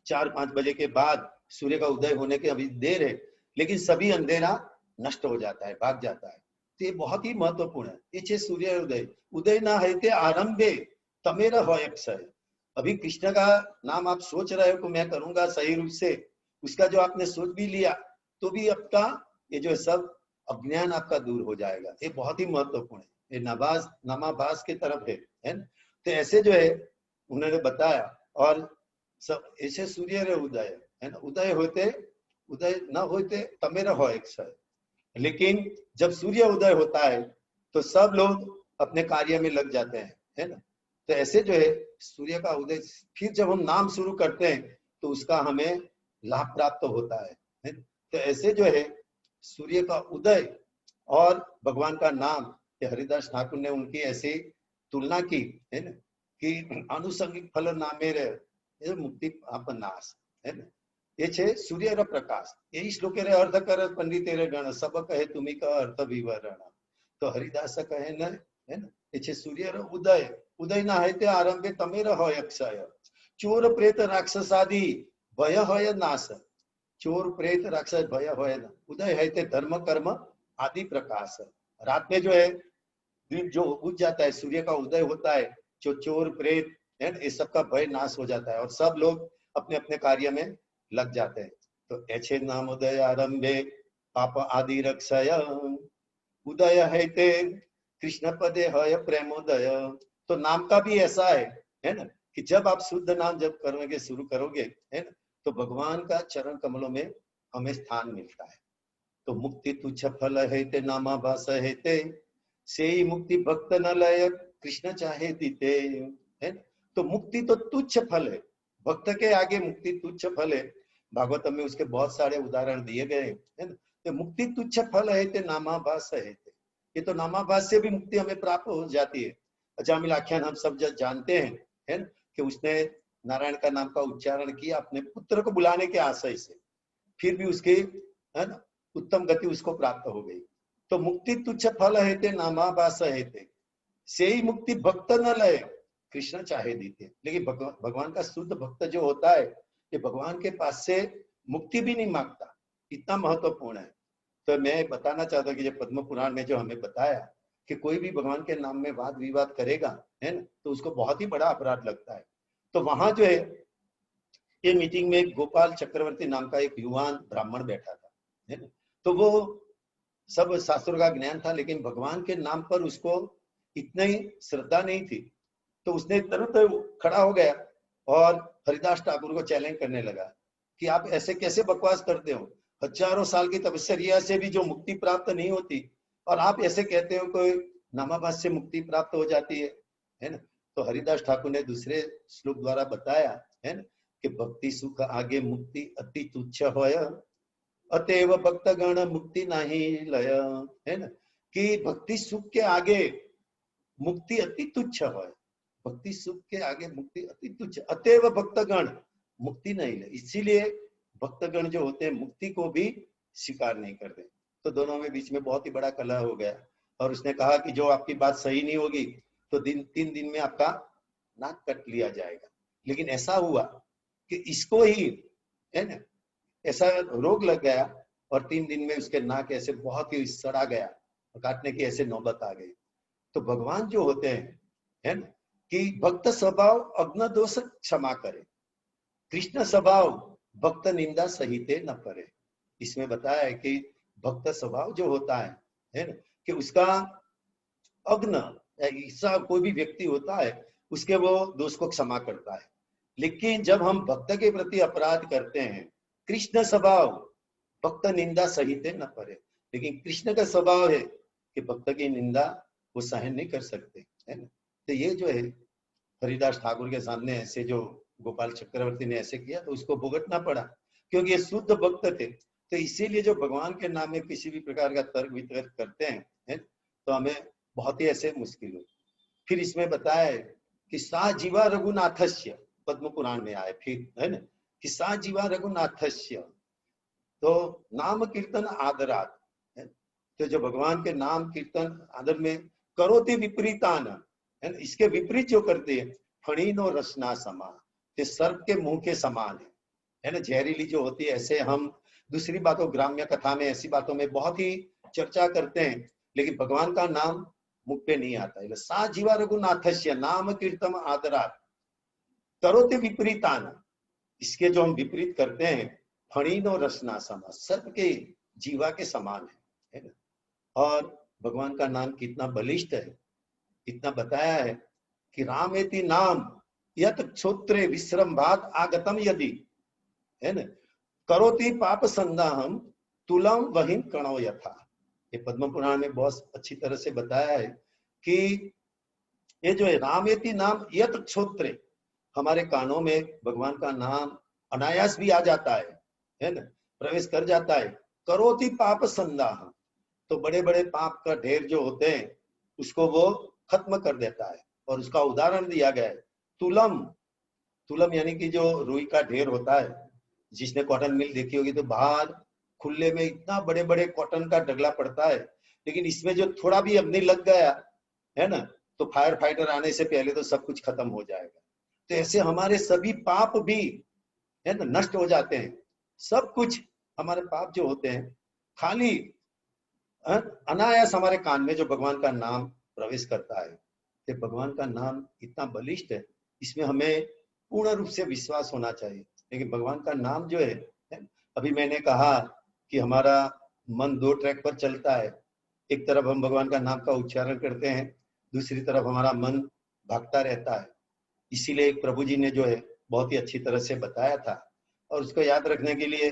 4-5 बजे के बाद सूर्य का उदय होने के अभी देर है, लेकिन सभी अंधेरा नष्ट हो जाता है, भाग जाता है। तो ये बहुत ही महत्वपूर्ण है। ये छे सूर्य उदय, उदय ना है ते आरंभे तमेरा होय अक्षय। अभी कृष्ण का नाम आप सोच रहे हो कि मैं करूंगा सही रूप से, उसका जो आपने सोच भी लिया तो भी आपका ये जो सब अज्ञान आपका दूर हो जाएगा। ये बहुत ही महत्वपूर्ण है, ये नवाज नामाभास की तरफ है ना। तो ऐसे जो है उन्होंने बताया। और सब ऐसे सूर्य रे उदय, है ना, उदय होते, उदय न होते तमेरा हो अक्षय। लेकिन जब सूर्य उदय होता है तो सब लोग अपने कार्य में लग जाते हैं, है ना। तो ऐसे जो है सूर्य का उदय, फिर जब हम नाम शुरू करते हैं तो उसका हमें लाभ प्राप्त होता है ना? तो ऐसे जो है सूर्य का उदय और भगवान का नाम, ये हरिदास ठाकुर ने उनकी ऐसी तुलना की, है ना, कि आनुषंगिक फल नामेर मुक्ति पाप नाश, है ना। ये छे सूर्य र प्रकाश, यही श्लोक रे अर्थ कर पंडितेर गण, सब कहे तुम्ही का अर्थ विवरण। तो हरिदास कहे न, है ना, ये छे सूर्य र उदय, उदय ना है ते आरंभे तमेर होय अक्षय, चोर प्रेत राक्षस आदि भय होय नाश। चोर प्रेत राक्षस भय होय ना, उदय है ते धर्म कर्म आदि प्रकाश। रात में जो है दिन जो बुझ जाता है, सूर्य का उदय होता है, जो चोर प्रेत है ना, इस सब का भय नाश हो जाता है और सब लोग अपने अपने कार्य में लग जाते हैं। तो ऐसे नाम उदय आरंभे पाप आदि रक्षय, उदय है ते कृष्ण पदे है प्रेमोदय। तो नाम का भी ऐसा है ना, कि जब आप शुद्ध नाम जब करोगे, शुरू करोगे, है ना, तो भगवान का चरण कमलों में हमें स्थान मिलता है। तो मुक्ति तुच्छ फल है ते नामा भास है ते, से ही मुक्ति भक्त न लय कृष्ण चाहे दीते, है ना। तो मुक्ति तो तुच्छ फल है, भक्त के आगे मुक्ति तुच्छ फल है। भागवत में उसके बहुत सारे उदाहरण दिए गए, है ना। तो मुक्ति तुच्छ फल है ते नामाभास है ते, ये तो नामाभास से भी मुक्ति हमें प्राप्त हो जाती है। अजामिल आख्यान हम सब जानते हैं, है ना, कि उसने नारायण का नाम का उच्चारण किया अपने पुत्र को बुलाने के आशय से, फिर भी उसकी, है ना, उत्तम गति उसको प्राप्त हो गई। तो मुक्ति तुच्छ फल है ते नामाभास है ते, से ही मुक्ति भक्त न लय कृष्ण चाहे दीते। लेकिन भगवान का शुद्ध भक्त जो होता है, ये भगवान के पास से मुक्ति भी नहीं मांगता, इतना महत्वपूर्ण है। तो मैं बताना चाहता हूँ कि जब पद्म पुराण में जो हमें बताया कि कोई भी भगवान के नाम में वाद विवाद करेगा, है ना, तो उसको बहुत ही बड़ा अपराध लगता है। तो वहां जो है ये मीटिंग में गोपाल चक्रवर्ती नाम का एक युवान ब्राह्मण बैठा था, है ना। तो वो सब शास्त्रों का ज्ञान था, लेकिन भगवान के नाम पर उसको इतनी श्रद्धा नहीं थी। तो उसने तुरंत खड़ा हो गया और हरिदास ठाकुर को चैलेंज करने लगा कि आप ऐसे कैसे बकवास करते हो, हजारों साल की तपस्या से भी जो मुक्ति प्राप्त नहीं होती, और आप ऐसे कहते हो कोई नामाभास से मुक्ति प्राप्त हो जाती है ना। तो हरिदास ठाकुर ने दूसरे श्लोक द्वारा बताया, है ना, कि भक्ति सुख आगे मुक्ति अति तुच्छ होय, अतएव भक्त गण मुक्ति नहीं लय, है ना, कि भक्ति सुख के आगे मुक्ति अति तुच्छ है। भक्ति सुख के आगे मुक्ति अति तुच्छ, अतएव भक्तगण मुक्ति नहीं ले। इसीलिए भक्तगण जो होते हैं मुक्ति को भी स्वीकार नहीं करते। तो दोनों में बीच में बहुत ही बड़ा कलह हो गया और उसने कहा कि जो आपकी बात सही नहीं होगी तो 3 दिन में आपका नाक कट लिया जाएगा। लेकिन ऐसा हुआ कि इसको ही, है ना, ऐसा रोग लग गया और 3 दिन में उसके नाक ऐसे बहुत ही सड़ा गया और काटने की ऐसे नौबत आ गई। तो भगवान जो होते हैं, है ना, कि भक्त स्वभाव अग्न दोष क्षमा करे, कृष्ण स्वभाव भक्त निंदा सहिते न करे। इसमें बताया है कि भक्त स्वभाव जो होता है ना, कि उसका अग्न ऐसा कोई भी व्यक्ति होता है उसके वो दोष को क्षमा करता है। लेकिन जब हम भक्त के प्रति अपराध करते हैं, कृष्ण स्वभाव भक्त निंदा सहिते न करे, लेकिन कृष्ण का स्वभाव है कि भक्त की निंदा वो सहन नहीं कर सकते, है ना। तो ये जो है हरिदास ठाकुर के सामने ऐसे जो गोपाल चक्रवर्ती ने ऐसे किया तो उसको भुगतना पड़ा, क्योंकि ये शुद्ध भक्त थे। तो इसीलिए जो भगवान के नाम में किसी भी प्रकार का तर्क वितर्क करते हैं, है, तो हमें बहुत ही ऐसे मुश्किल हो। फिर इसमें बताया है कि सा जीवा रघुनाथस्य, पद्म पुराण में आए फिर, है ना, कि सा जीवा रघुनाथस्य, तो नाम कीर्तन आदरात, तो जो भगवान के नाम कीर्तन आदर में करोति विपरीतान, है ना, इसके विपरीत जो करते हैं, फणीनो रसना समा, ये सर्प के मुंह के समान है ना, जहरीली जो होती है। ऐसे हम दूसरी बातों ग्राम्य कथा में ऐसी बातों में बहुत ही चर्चा करते हैं, लेकिन भगवान का नाम मुख पे नहीं आता है। सा जीवा रघुनाथस्य नाम कीर्तन आदरात करोति विपरीतान, इसके जो हम विपरीत करते हैं, फणीनो रसना समा, सर्प के जीवा के समान है ना। और भगवान का नाम कितना बलिष्ठ है, इतना बताया है कि रामेति नाम यत क्षोत्रे विश्रम्भात आगतम यदि, है ना, करोति पाप संदाहम तुलम वहिन कणो यथा। ये पद्म पुराण में बहुत अच्छी तरह से बताया है कि ये जो है रामेति नाम यत क्षोत्रे, हमारे कानों में भगवान का नाम अनायास भी आ जाता है ना, प्रवेश कर जाता है। करोति पाप संदाहम, तो बड़े बड़े पाप का ढेर जो होते हैं उसको वो खत्म कर देता है। और उसका उदाहरण दिया गया है तुलम, तुलम यानी कि जो रुई का ढेर होता है, जिसने कॉटन मिल देखी होगी तो बाहर खुले में इतना बड़े बड़े कॉटन का ढगला पड़ता है, लेकिन इसमें जो थोड़ा भी अग्नि लग गया, है ना, तो फायर फाइटर आने से पहले तो सब कुछ खत्म हो जाएगा। तो ऐसे हमारे सभी पाप भी, है ना, नष्ट हो जाते हैं। सब कुछ हमारे पाप जो होते हैं, खाली अनायास हमारे कान में जो भगवान का नाम प्रवेश करता है। तो भगवान का नाम इतना बलिष्ठ है, इसमें हमें पूर्ण रूप से विश्वास होना चाहिए। लेकिन भगवान का नाम जो है, अभी मैंने कहा कि हमारा मन 2 ट्रैक पर चलता है। एक तरफ हम भगवान का नाम का उच्चारण करते हैं, दूसरी तरफ हमारा मन भागता रहता है। इसीलिए प्रभु जी ने जो है बहुत ही अच्छी तरह से बताया था, और उसको याद रखने के लिए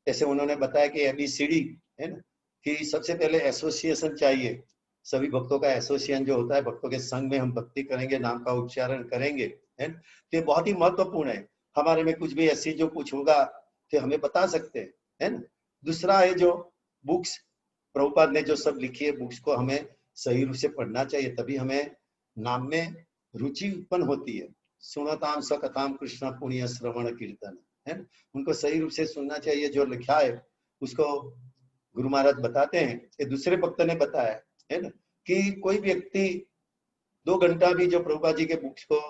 जैसे उन्होंने बताया कि ABCD, है ना, कि सबसे पहले एसोसिएशन चाहिए। सभी भक्तों का एसोसिएशन जो होता है, भक्तों के संग में हम भक्ति करेंगे, नाम का उच्चारण करेंगे, है ना, तो ये बहुत ही महत्वपूर्ण है। हमारे में कुछ भी ऐसी जो कुछ होगा तो हमें बता सकते हैं, है ना। दूसरा है जो बुक्स, प्रभुपाद ने जो सब लिखी है बुक्स को हमें सही रूप से पढ़ना चाहिए, तभी हमें नाम में रुचि उत्पन्न होती है। सुनताम सकथाम कृष्ण पुण्य श्रवण कीर्तन, है ना, उनको सही रूप से सुनना चाहिए। जो लिखा है उसको गुरु महाराज बताते हैं, ये दूसरे भक्त ने बताया है ना, कि कोई व्यक्ति 2 घंटा भी जो प्रभुपाद जी के बुक्स को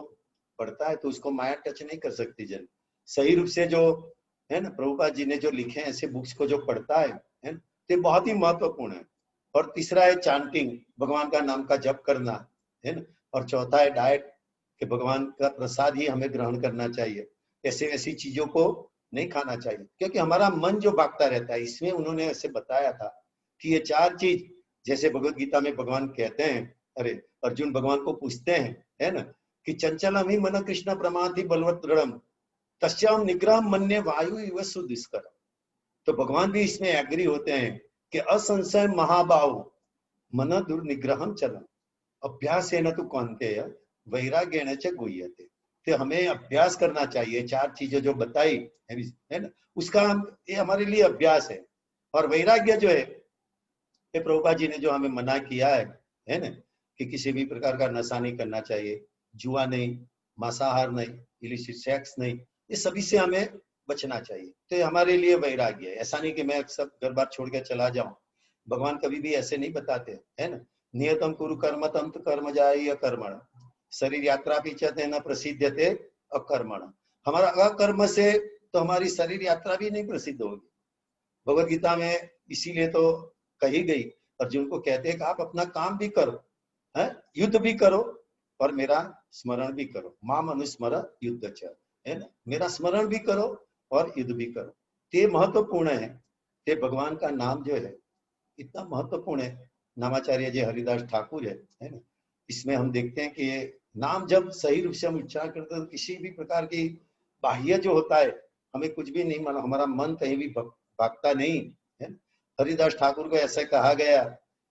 पढ़ता है तो उसको माया टच नहीं कर सकती। जन सही रूप से जो, है ना, प्रभुपाद जी ने जो लिखे हैं ऐसे बुक्स को जो पढ़ता है ना, तो बहुत ही महत्वपूर्ण है। और तीसरा है चांटिंग, भगवान का नाम का जप करना, है ना। और चौथा है डाइट, कि भगवान का प्रसाद ही हमें ग्रहण करना चाहिए, ऐसे ऐसी चीजों को नहीं खाना चाहिए, क्योंकि हमारा मन जो भागता रहता है, इसमें उन्होंने ऐसे बताया था कि ये चार चीज, जैसे भगवत गीता में भगवान कहते हैं, अरे अर्जुन भगवान को पूछते हैं, है ना, कि चंचलम ही मन कृष्ण प्रमाथि बलवत दृढ़म तस्याम निग्रह मन्ये वायु इव सुदुष्कर। तो भगवान भी इसमें एग्री होते हैं कि असंशय महाबाहु मन दुर्निग्रहम चलम अभ्यास है न तो कौनते वैराग्य च गुह्यते। तो हमें अभ्यास करना चाहिए, चार चीजें जो बताई है ना, उसका ये हमारे लिए अभ्यास है। और वैराग्य जो है, ये प्रभुपाद जी ने जो हमें मना किया है ना, कि किसी भी प्रकार का नशा नहीं करना चाहिए, जुआ नहीं, मांसाहार नहीं, इलिसिट सेक्स नहीं, ये सभी से हमें बचना चाहिए। तो ये हमारे लिए वैराग्य है। ऐसा नहीं कि मैं सब घर बार छोड़ के चला जाऊं, भगवान कभी भी ऐसे नहीं बताते, है ना। नियतम कुरु कर्म तम कर्म जाय कर्मण शरीर यात्रा पीछे न प्रसिद्धते अकर्मण। हमारा अकर्म से तो हमारी शरीर यात्रा भी नहीं प्रसिद्ध होगी। भगवत गीता में इसीलिए तो कही गई, अर्जुन को कहते हैं कि आप अपना काम भी करो, है, युद्ध भी करो और मेरा स्मरण भी करो, माम अनुस्मर युद्ध च, है ना, मेरा स्मरण भी करो और युद्ध भी करो। ये महत्वपूर्ण है। ये भगवान का नाम जो है इतना महत्वपूर्ण है। नामाचार्य जी हरिदास ठाकुर है ना, इसमें हम देखते हैं कि ये नाम जब सही रूप से हम उच्चारण करते हैं तो किसी भी प्रकार की बाह्य जो होता है, हमें कुछ भी नहीं माना, हमारा मन कहीं भी भागता नहीं है। हरिदास ठाकुर को ऐसा कहा गया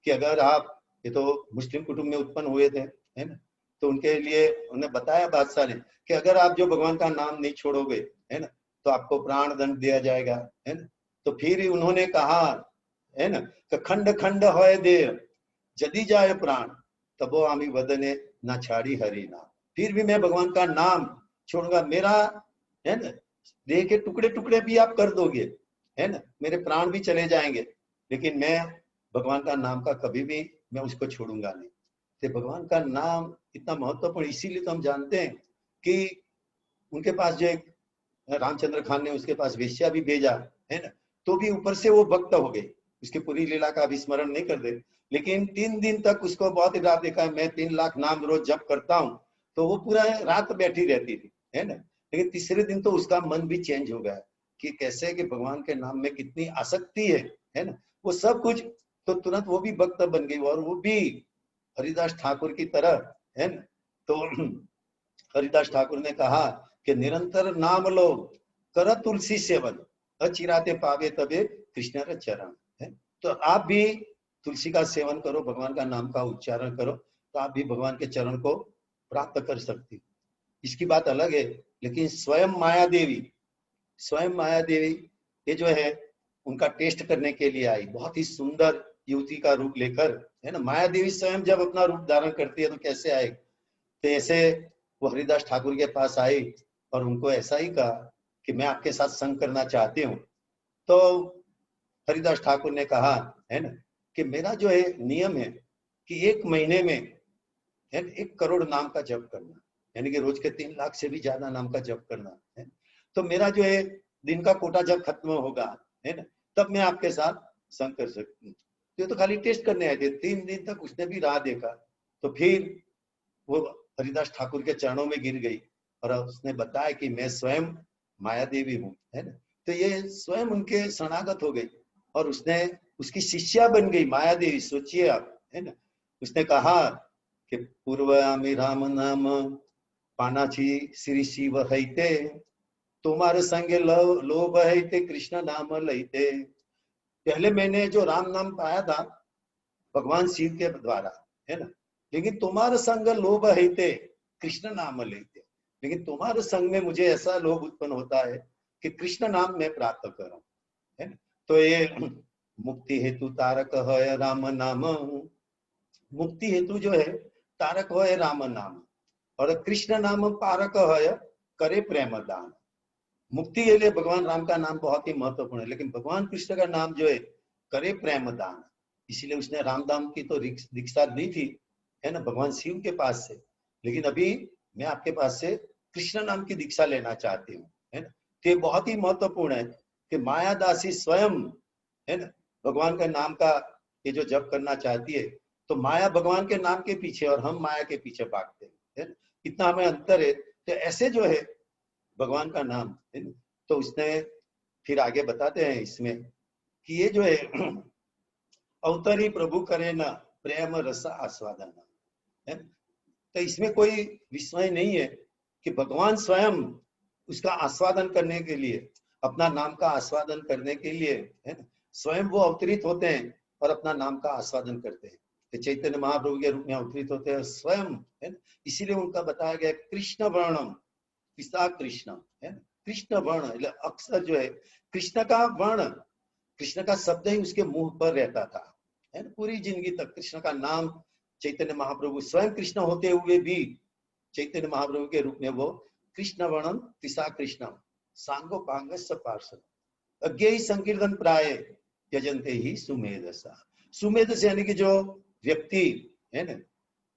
कि अगर आप, ये तो मुस्लिम कुटुंब में उत्पन्न हुए थे, है ना, तो उनके लिए उन्हें बताया बादशाह ने कि अगर आप जो भगवान का नाम नहीं छोड़ोगे, है ना, तो आपको प्राण दंड दिया जाएगा, है ना। तो फिर उन्होंने कहा, है ना, कि खंड खंड होय देह जदी जाए प्राण तबो आमी वदने ना छाड़ी हरि नाम। फिर भी मैं भगवान का नाम छोड़ूंगा, मेरा, है ना, देह के टुकड़े टुकड़े भी आप कर दोगे, है ना, मेरे प्राण भी चले जाएंगे, लेकिन मैं भगवान का नाम का कभी भी मैं उसको छोड़ूंगा नहीं। तो भगवान का नाम इतना महत्वपूर्ण, इसीलिए तो हम जानते हैं कि उनके पास जो एक रामचंद्र खान ने उसके पास वेश्या भी भेजा, है ना, तो भी ऊपर से वो भक्त हो गई, उसकी पूरी लीला का अभिस्मरण नहीं कर दे, लेकिन 3 दिन तक उसको बहुत रात देखा, मैं 3 लाख नाम रोज जप करता हूँ, तो वो पूरा रात बैठी रहती थी, है ना। लेकिन तीसरे दिन तो उसका मन भी चेंज हो गया कि कैसे कि भगवान के नाम में कितनी आसक्ति है ना, वो सब कुछ, तो तुरंत वो भी भक्त बन गई और वो भी हरिदास ठाकुर की तरह, है ना। तो हरिदास ठाकुर ने कहा कि निरंतर नाम लो कर तुलसी सेवन अचिराते पावे तबे कृष्ण रे चरण, है। तो आप भी तुलसी का सेवन करो, भगवान का नाम का उच्चारण करो, तो आप भी भगवान के चरण को प्राप्त कर सकते हो। इसकी बात अलग है। लेकिन स्वयं माया देवी ये जो है उनका टेस्ट करने के लिए आई, बहुत ही सुंदर युवती का रूप लेकर, है ना। माया देवी स्वयं जब अपना रूप धारण करती है तो कैसे आए, तो ऐसे वो हरिदास ठाकुर के पास आई और उनको ऐसा ही कहा कि मैं आपके साथ संग करना चाहती हूँ। तो हरिदास ठाकुर ने कहा, है ना, कि मेरा जो है नियम है कि 1 महीने में, है, 1 करोड़ नाम का जप करना, यानी कि रोज के 3 लाख से भी ज्यादा नाम का जप करना है। तो मेरा जो है दिन का कोटा जब खत्म होगा, है ना, तब मैं आपके साथ संग कर सकती हूँ। तो खाली टेस्ट करने आए थे। 3 दिन तक उसने भी राह देखा, तो फिर वो हरिदास ठाकुर के चरणों में गिर गई और उसने बताया कि मैं स्वयं माया देवी हूँ, है ना। तो ये स्वयं उनके शरणागत हो गई और उसने उसकी शिष्या बन गई माया देवी, सोचिए आप, है ना। उसने कहा कि पूर्वामी राम नाम पानाची श्री शिव हैते तुम्हारे संगे लोभ हैते कृष्ण नाम लैते। पहले मैंने जो राम नाम पाया था भगवान शिव के द्वारा, है ना, लेकिन तुम्हारे संग लोभ हैते कृष्ण नाम लेते, लेकिन तुम्हारे संग में मुझे ऐसा लोभ उत्पन्न होता है कि कृष्ण नाम मैं प्राप्त करूं, है ना। तो ये मुक्ति हेतु तारक है राम नाम, मुक्ति हेतु जो है तारक है राम नाम, और कृष्ण नाम पारक है करे प्रेम दान। मुक्ति के लिए भगवान राम का नाम बहुत ही महत्वपूर्ण है, लेकिन भगवान कृष्ण का नाम जो है करे प्रेम दान, इसीलिए उसने रामदाम की तो दीक्षा ली थी, है ना, भगवान शिव के पास से। लेकिन अभी मैं आपके पास से कृष्ण नाम की दीक्षा लेना चाहती हूँ, है ना। तो ये बहुत ही महत्वपूर्ण है कि मायादासी स्वयं, है ना, भगवान का नाम का ये जो जप करना चाहती है, तो माया भगवान के नाम के पीछे और हम माया के पीछे भागते हैं, है ना? कितना हमें अंतर है। तो ऐसे जो है भगवान का नाम है ना, तो उसने फिर आगे बताते हैं इसमें कि ये जो है अवतरी प्रभु करे न प्रेम रस आस्वादन, है। तो इसमें कोई विस्मय नहीं है कि भगवान स्वयं उसका आस्वादन करने के लिए, अपना नाम का आस्वादन करने के लिए, है ना, स्वयं वो अवतरित होते हैं और अपना नाम का आस्वादन करते हैं। तो चैतन्य महाप्रभु के रूप में अवतरित होते हैं स्वयं, है ना। इसीलिए उनका बताया गया कृष्ण वर्णम पिता कृष्ण, है ना। कृष्ण वर्ण अक्सर जो है कृष्ण का वर्ण, कृष्ण का शब्द ही उसके मुंह पर रहता था, है ना। पूरी जिंदगी तक कृष्ण का नाम, चैतन्य महाप्रभु स्वयं कृष्ण होते हुए भी चैतन्य महाप्रभु के रूप में वो कृष्ण वर्णम पिता कृष्ण सांगो पांगस्य पार्षद अज्ञेय संकीर्तन प्राय यजंते ही सुमेधसा। सुमेध से यानी कि जो व्यक्ति है ना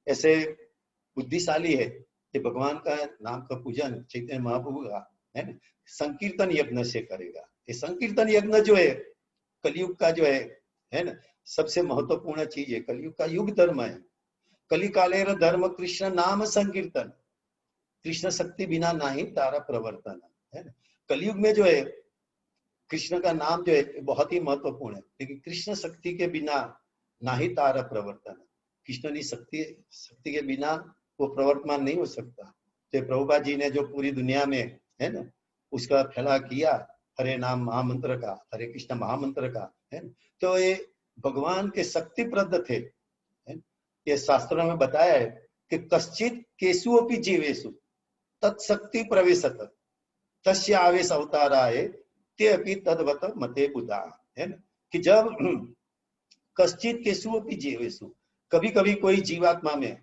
ऐसे बुद्धिशाली है कि भगवान का नाम का पूजन चैतन्य महाप्रभु का, है ना, संकीर्तन यज्ञ से करेगा। ये संकीर्तन यज्ञ जो है कलयुग का जो है ना, सबसे महत्वपूर्ण चीज है। कलयुग का युग धर्म है। कलिकालेर धर्म कृष्ण नाम संकीर्तन, कृष्ण शक्ति बिना नहीं तारा प्रवर्तन, है ना। कलयुग में जो है कृष्ण का नाम जो है बहुत ही महत्वपूर्ण है, लेकिन कृष्ण शक्ति के बिना ना ही तारा प्रवर्तन, कृष्ण की शक्ति के बिना वो प्रवर्तमान नहीं हो सकता। तो प्रभुपाद जी ने जो पूरी दुनिया में, है ना, उसका फैला किया हरे नाम महामंत्र का, हरे कृष्ण महामंत्र का, है ना। तो ये भगवान के शक्ति प्रद थे, है। ये शास्त्रों में बताया है कि कश्चित केशु अपि जीवेशु तत्शक्ति प्रवेशत तस्य आवेश अवताराय ते अपि तद्वत मते बुधा, है ना। कि जब कश्चित केशु अपि जीवेशु, कभी कभी कोई जीवात्मा में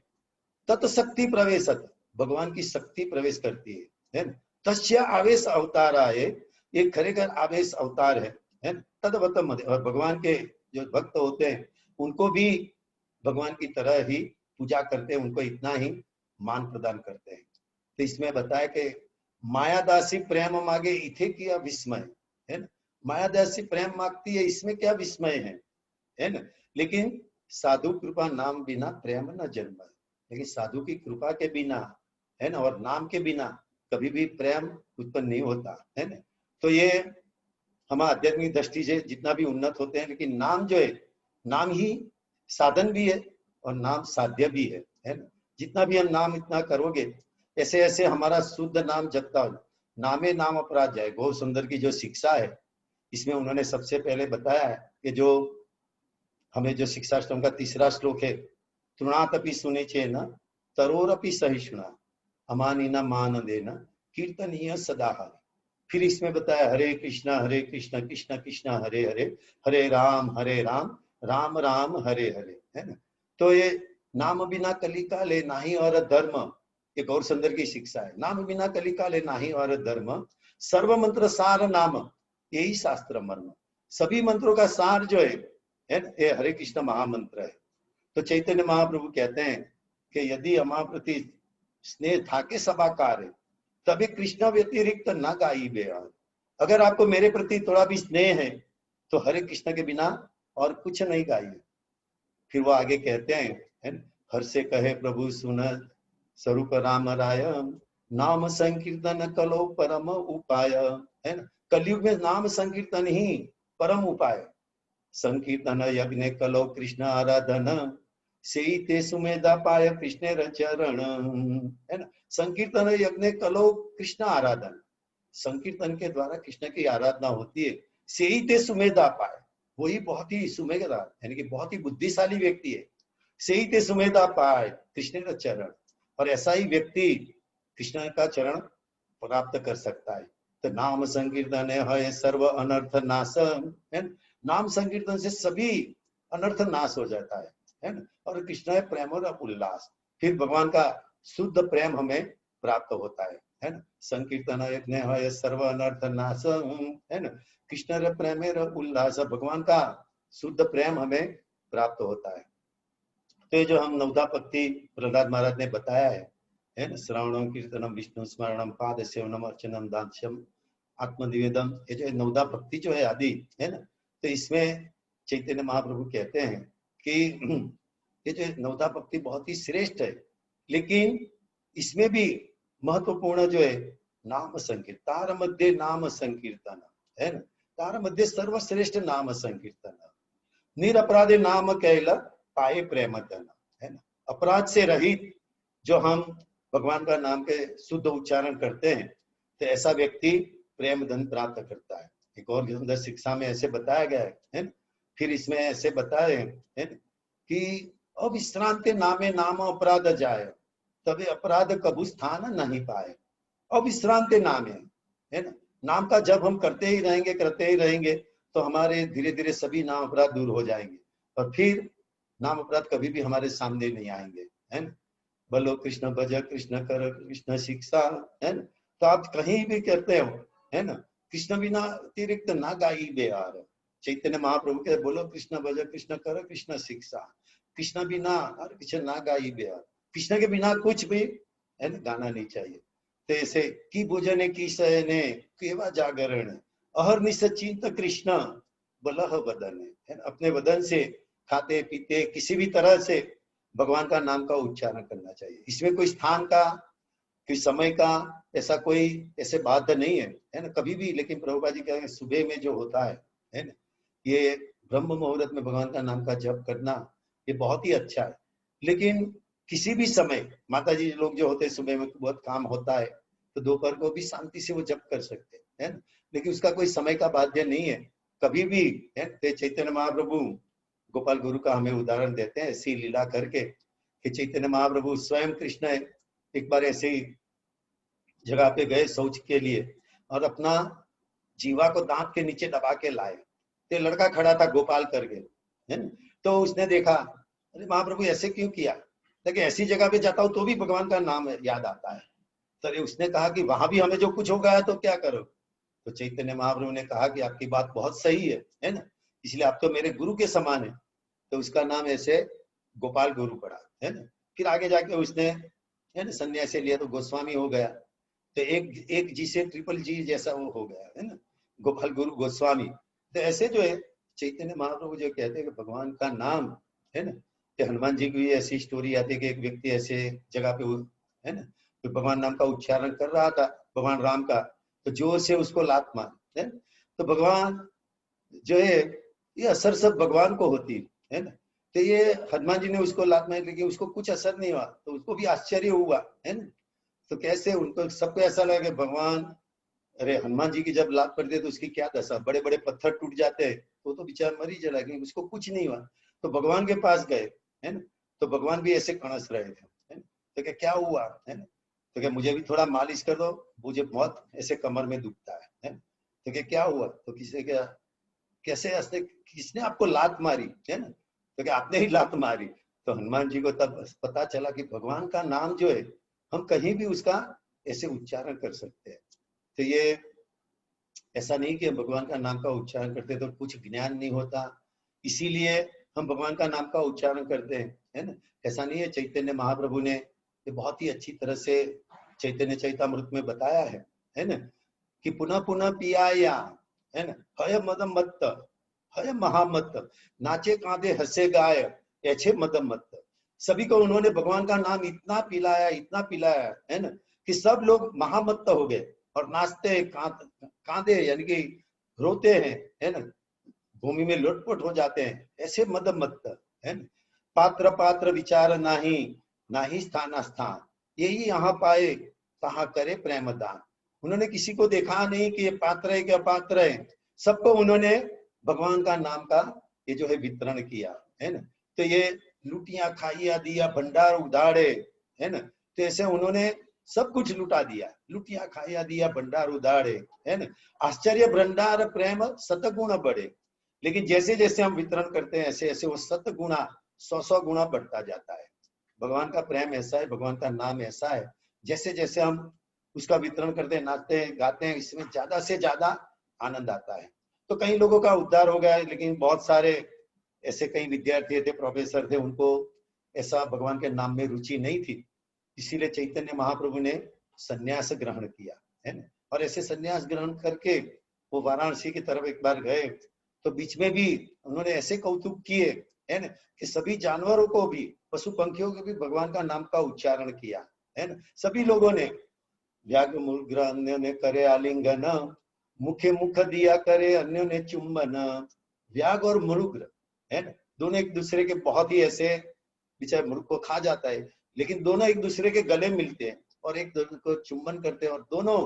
तत्शक्ति प्रवेशत, भगवान की शक्ति प्रवेश करती है ना। तस्य आवेश अवताराय, ये खरेखर आवेश अवतार है ना। तद्वत मते, और भगवान के जो भक्त होते हैं उनको भी भगवान की तरह ही पूजा करते हैं, उनको इतना ही मान प्रदान करते हैं। तो इसमें बताया कि मायादासी प्रेम मांगे इथे किया विस्मय, है ना। मायादासी प्रेम मांगती है, इसमें क्या विस्मय है ना। लेकिन साधु कृपा नाम बिना प्रेम न जन्म, लेकिन साधु की कृपा के बिना, है ना, और नाम के बिना कभी भी प्रेम उत्पन्न नहीं होता, है ना। तो ये हम आध्यात्मिक दृष्टि से जितना भी उन्नत होते हैं, लेकिन नाम जो है, नाम ही साधन भी है और नाम साध्य भी है ना। जितना भी हम नाम इतना करोगे, ऐसे ऐसे हमारा शुद्ध नाम जपता हो। नामे नाम अपराध जाए, गौ सुंदर की जो शिक्षा है, इसमें उन्होंने सबसे पहले बताया है कि जो हमें जो शिक्षाश्रम का 3रा श्लोक है, तृणातपि सुने चे न तरोरपि सहिष्णुना अमानी न मान देना कीर्तनीय सदा हरि। फिर इसमें बताया हरे कृष्ण कृष्ण कृष्ण हरे हरे, हरे राम राम राम हरे हरे, है ना। तो ये नाम बिना कलिका ले नाही और धर्म, ये गौर सुंदर की शिक्षा है। नाम बिना कलिका ले नाही और धर्म, सर्व मंत्र सार नाम, यही शास्त्र मर्म। सभी मंत्रों का सार जो है ये हरे कृष्ण महामंत्र है। तो चैतन्य महाप्रभु कहते हैं कि यदि हमारे प्रति स्नेह था के सभाकार है, तभी कृष्ण व्यतिरिक्त न गाई बेअर। अगर आपको मेरे प्रति थोड़ा भी स्नेह है तो हरे कृष्ण के बिना और कुछ नहीं गाइए। फिर वो आगे कहते हैं, है ना, हर से कहे प्रभु सुन स्वरूप राम राय, नाम संकीर्तन कलो परम उपाय, है ना। कलयुग में नाम संकीर्तन ही परम उपाय। संकीर्तन यज्ञ कलो कृष्ण आराधन, से ते सुमेधा पाय कृष्ण चरण, है ना। संकीर्तन यज्ञ कलो कृष्ण आराधन, संकीर्तन के द्वारा कृष्ण की आराधना होती है। से ही ते सुमेधा पाए, वही बहुत ही सुमेधा यानी कि बहुत ही बुद्धिशाली व्यक्ति है। से ही ते सुमेधा पाए कृष्ण का चरण, और ऐसा ही व्यक्ति कृष्ण का चरण प्राप्त कर सकता है। तो नाम संकीर्तन है सर्व अनर्थ नाश, है ना। नाम संकीर्तन से सभी अनर्थ नाश हो जाता है ना। और कृष्ण है प्रेम और उल्लास, फिर भगवान का शुद्ध प्रेम हमें प्राप्त होता है ना। संकीर्तन यज्ञ है सर्व अनर्थ नाश, है ना। कृष्ण प्रेम उल्लास, भगवान का शुद्ध प्रेम हमें प्राप्त होता है। तो ये जो हम नवधा भक्ति प्रहलाद महाराज ने बताया है ना, श्रवणम कीर्तनम विष्णु स्मरणम पाद सेवनम अर्चनम दास्यम आत्मनिवेदन, ये जो नवधा भक्ति जो है आदि, है ना। तो इसमें चैतन्य महाप्रभु कहते हैं कि ये जो नवधा भक्ति बहुत ही श्रेष्ठ है, लेकिन इसमें भी महत्वपूर्ण जो है नाम संकीर्तन, तार मध्य नाम संकीर्तन है ना, तार मध्य सर्वश्रेष्ठ नाम संकीर्तन, निरपराधे नाम कैल पाए प्रेम धन, है ना। अपराध से रहित जो हम भगवान का नाम के शुद्ध उच्चारण करते हैं तो ऐसा व्यक्ति प्रेम धन प्राप्त करता है। एक और अंदर शिक्षा में ऐसे बताया गया है ना। फिर इसमें ऐसे बताए है ना कि अविश्रांत नामे नाम अपराध जाए, तभी अपराध कबू स्थान नहीं पाए। अविश्रांत नाम है ना, नाम का जब हम करते ही रहेंगे तो हमारे धीरे धीरे सभी नाम अपराध दूर हो जाएंगे और फिर नाम अपराध कभी भी हमारे सामने नहीं आएंगे, है ना। बोलो कृष्ण भज कृष्ण कर कृष्ण शिक्षा, है ना। तो आप कहीं भी कहते हो, है ना, कृष्ण बिना अतिरिक्त ना गाई बेहार। चैतन्य महाप्रभु के बोलो कृष्ण भज कृष्ण कर कृष्ण शिक्षा, कृष्ण बिना और कृष्ण ना गाई बेहार, कृष्ण के बिना कुछ भी, है ना, गाना नहीं चाहिए। तो ऐसे की भोजने की शयने केवा जागरण, अहर्निश चिंत कृष्ण बलह वदन, है ना। अपने वदन से खाते पीते किसी भी तरह से भगवान का नाम का उच्चारण करना चाहिए। इसमें कोई स्थान का, कोई समय का ऐसा कोई ऐसे बात नहीं है ना, कभी भी। लेकिन प्रभुपाद जी कहेंगे सुबह में जो होता है ना, ये ब्रह्म मुहूर्त में भगवान का नाम का जप करना ये बहुत ही अच्छा है। लेकिन किसी भी समय माता जी लोग जो होते हैं सुबह में बहुत काम होता है तो दोपहर को भी शांति से वो जप कर सकते हैं, है ना। लेकिन उसका कोई समय का बाध्य नहीं है कभी भी, है। चैतन्य महाप्रभु गोपाल गुरु का हमें उदाहरण देते हैं ऐसी लीला करके कि चैतन्य महाप्रभु स्वयं कृष्ण है, एक बार ऐसे ही जगह पे गए शौच के लिए और अपना जीवा को दांत के नीचे दबा के लाए तो लड़का खड़ा था गोपाल करके, है ना। तो उसने देखा, अरे महाप्रभु ऐसे क्यों किया, लेकिन ऐसी जगह पे जाता हूँ तो भी भगवान का नाम याद आता है। तो उसने कहा कि वहां भी हमें जो कुछ हो गया तो क्या करो। तो चैतन्य महाप्रभु ने कहा कि आपकी बात बहुत सही है ना, इसलिए आप तो मेरे गुरु के समान है। तो उसका नाम ऐसे गोपाल गुरु पड़ा, है ना। फिर आगे जाके उसने, है ना, सन्यासी लिया तो गोस्वामी हो गया। तो एक जी से ट्रिपल जी जैसा वो हो गया, है ना, गोपाल गुरु गोस्वामी। तो ऐसे जो है चैतन्य महाप्रभु जो कहते हैं कि भगवान का नाम, है ना, कि हनुमान जी की ऐसी स्टोरी आती है कि एक व्यक्ति ऐसे जगह पे, है ना, तो भगवान नाम का उच्चारण कर रहा था भगवान राम का, तो जोर से उसको लात मार, है। तो भगवान जो है ये असर सब भगवान को होती है ना। तो ये हनुमान जी ने उसको लात मारी लेकिन उसको कुछ असर नहीं हुआ, तो उसको भी आश्चर्य हुआ, है ना। तो कैसे उनको सबको ऐसा लगा कि भगवान, अरे हनुमान जी की जब लात पड़ती है तो उसकी क्या दशा, बड़े बड़े पत्थर टूट जाते हैं, तो बेचारा मर ही चला, लेकिन उसको कुछ नहीं हुआ। तो भगवान के पास गए, है ना। तो भगवान भी ऐसे कणस रहे थे, है ना। तो क्या हुआ, है ना। तो क्या मुझे भी थोड़ा मालिश कर दो, मुझे बहुत ऐसे कमर में दुखता है ना। तो क्या हुआ, तो किसी क्या कैसे ऐसे किसने आपको लात मारी, है ना। तो क्या आपने ही लात मारी। तो हनुमान जी को तब पता चला कि भगवान का नाम जो है हम कहीं भी उसका ऐसे उच्चारण कर सकते हैं। तो ये ऐसा नहीं कि हम भगवान का नाम का उच्चारण करते तो कुछ ज्ञान नहीं होता इसीलिए हम भगवान का नाम का उच्चारण करते हैं, है ना। ऐसा नहीं है। चैतन्य महाप्रभु ने ये बहुत ही अच्छी तरह से चैतन्य चैतामृत में बताया है ना, कि पुनः पुनः पियाया, है ना, हय मदम मत्त, हय महामत्त, नाचे कांदे हंसे गाय, ऐसे मदम मत्त। सभी को उन्होंने भगवान का नाम इतना पिलाया, है ना, कि सब लोग महामत्त हो गए और नाचते कांदे यानी कि रोते हैं, है ना, भूमि में लुटपुट हो जाते हैं, ऐसे मदम मत्त, है ना। पात्र पात्र विचार नाही, नाही स्थान स्थान, यही यहाँ पाए कहा करे प्रेम दान। उन्होंने किसी को देखा नहीं कि ये पात्र है कि अपात्र है, सबको उन्होंने भगवान का नाम का ये जो है वितरण किया, है ना। तो ये लुटिया खाइया दिया भंडार उधाड़े, है ना। तो ऐसे उन्होंने सब कुछ लुटा दिया, लुटिया खाइया दिया भंडार उधाड़े, है ना। आश्चर्य भंडार प्रेम सतगुण बढ़े। लेकिन जैसे जैसे हम वितरण करते हैं ऐसे ऐसे वो सतगुणा 100 गुणा बढ़ता जाता है। भगवान का प्रेम ऐसा है, भगवान का नाम ऐसा है, जैसे जैसे हम उसका वितरण करते हैं, नाचते हैं, गाते हैं, इसमें ज्यादा से ज्यादा आनंद आता है। तो कई लोगों का उद्धार हो गया है, लेकिन बहुत सारे ऐसे कई विद्यार्थी थे, प्रोफेसर थे, उनको ऐसा भगवान के नाम में रुचि नहीं थी। इसीलिए चैतन्य महाप्रभु ने सन्यास ग्रहण किया, है ना। और ऐसे सन्यास ग्रहण करके वो वाराणसी की तरफ एक बार गए तो बीच में भी उन्होंने ऐसे कौतुक किए, है ना, कि सभी जानवरों को भी, पशु पंखियों को भी भगवान का नाम का उच्चारण किया, है ना। सभी लोगों ने, व्याघ्र मृग अन्य ने करे आलिंगन, मुखे मुख दिया करे अन्यों ने चुंबन। व्याघ्र और मृग, है ना, दोनों एक दूसरे के बहुत ही ऐसे, बेचारे मृग को खा जाता है, लेकिन दोनों एक दूसरे के गले मिलते हैं और एक दूसरे को चुंबन करते हैं और दोनों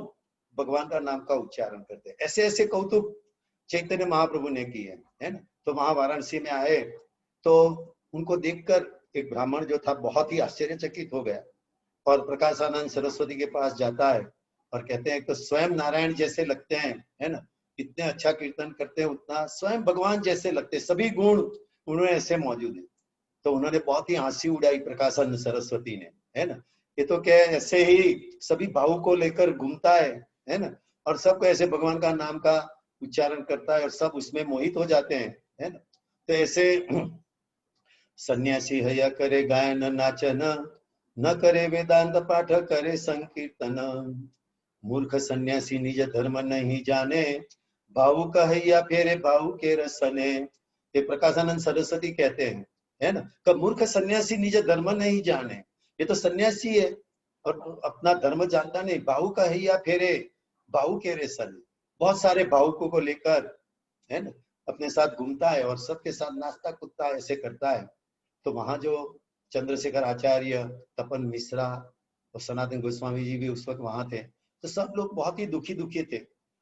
भगवान का नाम का उच्चारण करते हैं। ऐसे ऐसे कौतुक चैतन्य महाप्रभु ने किए, है ना। तो वहां वाराणसी में आए तो उनको देखकर एक ब्राह्मण जो था बहुत ही आश्चर्यचकित हो गया और प्रकाशानंद सरस्वती के पास जाता है और कहते हैं तो स्वयं नारायण जैसे लगते हैं, है ना, इतने अच्छा कीर्तन करते हैं, उतना स्वयं भगवान जैसे लगते हैं, सभी गुण उन्होंने ऐसे मौजूद है। तो उन्होंने बहुत ही हंसी उड़ाई प्रकाशानंद सरस्वती ने, है ना। ये तो क्या ऐसे ही सभी भाव को लेकर घूमता है ना, और सबको ऐसे भगवान का नाम का उच्चारण करता है और सब उसमें मोहित हो जाते हैं, है ना। तो ऐसे सन्यासी हया करे गायन नाचन, न करे वेदांत पाठ करे संकीर्तन। मूर्ख सन्यासी निज धर्म नहीं जाने, भावु कहैया फेरे भावु के रसने। ये प्रकाशानंद सरस्वती कहते हैं, है ना, कि मूर्ख सन्यासी निज धर्म नहीं जाने। ये तो सन्यासी है और अपना धर्म जानता नहीं, भावु कहैया फेरे भावु के रसने। बहुत सारे भावुकों को लेकर, है ना, अपने साथ घूमता है और सबके साथ नाचता कूदता ऐसे करता है। तो वहां जो चंद्रशेखर आचार्य, तपन मिश्रा और सनातन गोस्वामी जी भी उस वक्त वहां थे, तो सब लोग बहुत ही दुखी दुखी थे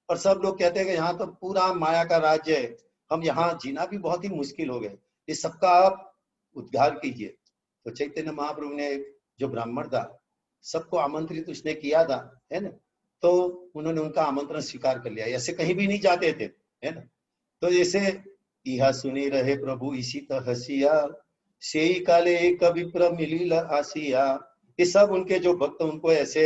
और सब लोग कहते हैं कि यहाँ तो पूरा माया का राज्य है, हम यहाँ जीना भी बहुत ही मुश्किल हो गए, ये सबका आप उद्धार कीजिए। तो चैतन्य महाप्रभु ने, जो ब्राह्मण था, सबको आमंत्रित उसने किया था, है ना, तो उन्होंने उनका आमंत्रण स्वीकार कर लिया। ऐसे कहीं भी नहीं जाते थे, है ना। तो जैसे इहा सुनी रहे प्रभु इसी तरह हसिया, सेई काले एक विप्र मिली आसिया। ये सब उनके जो भक्त उनको ऐसे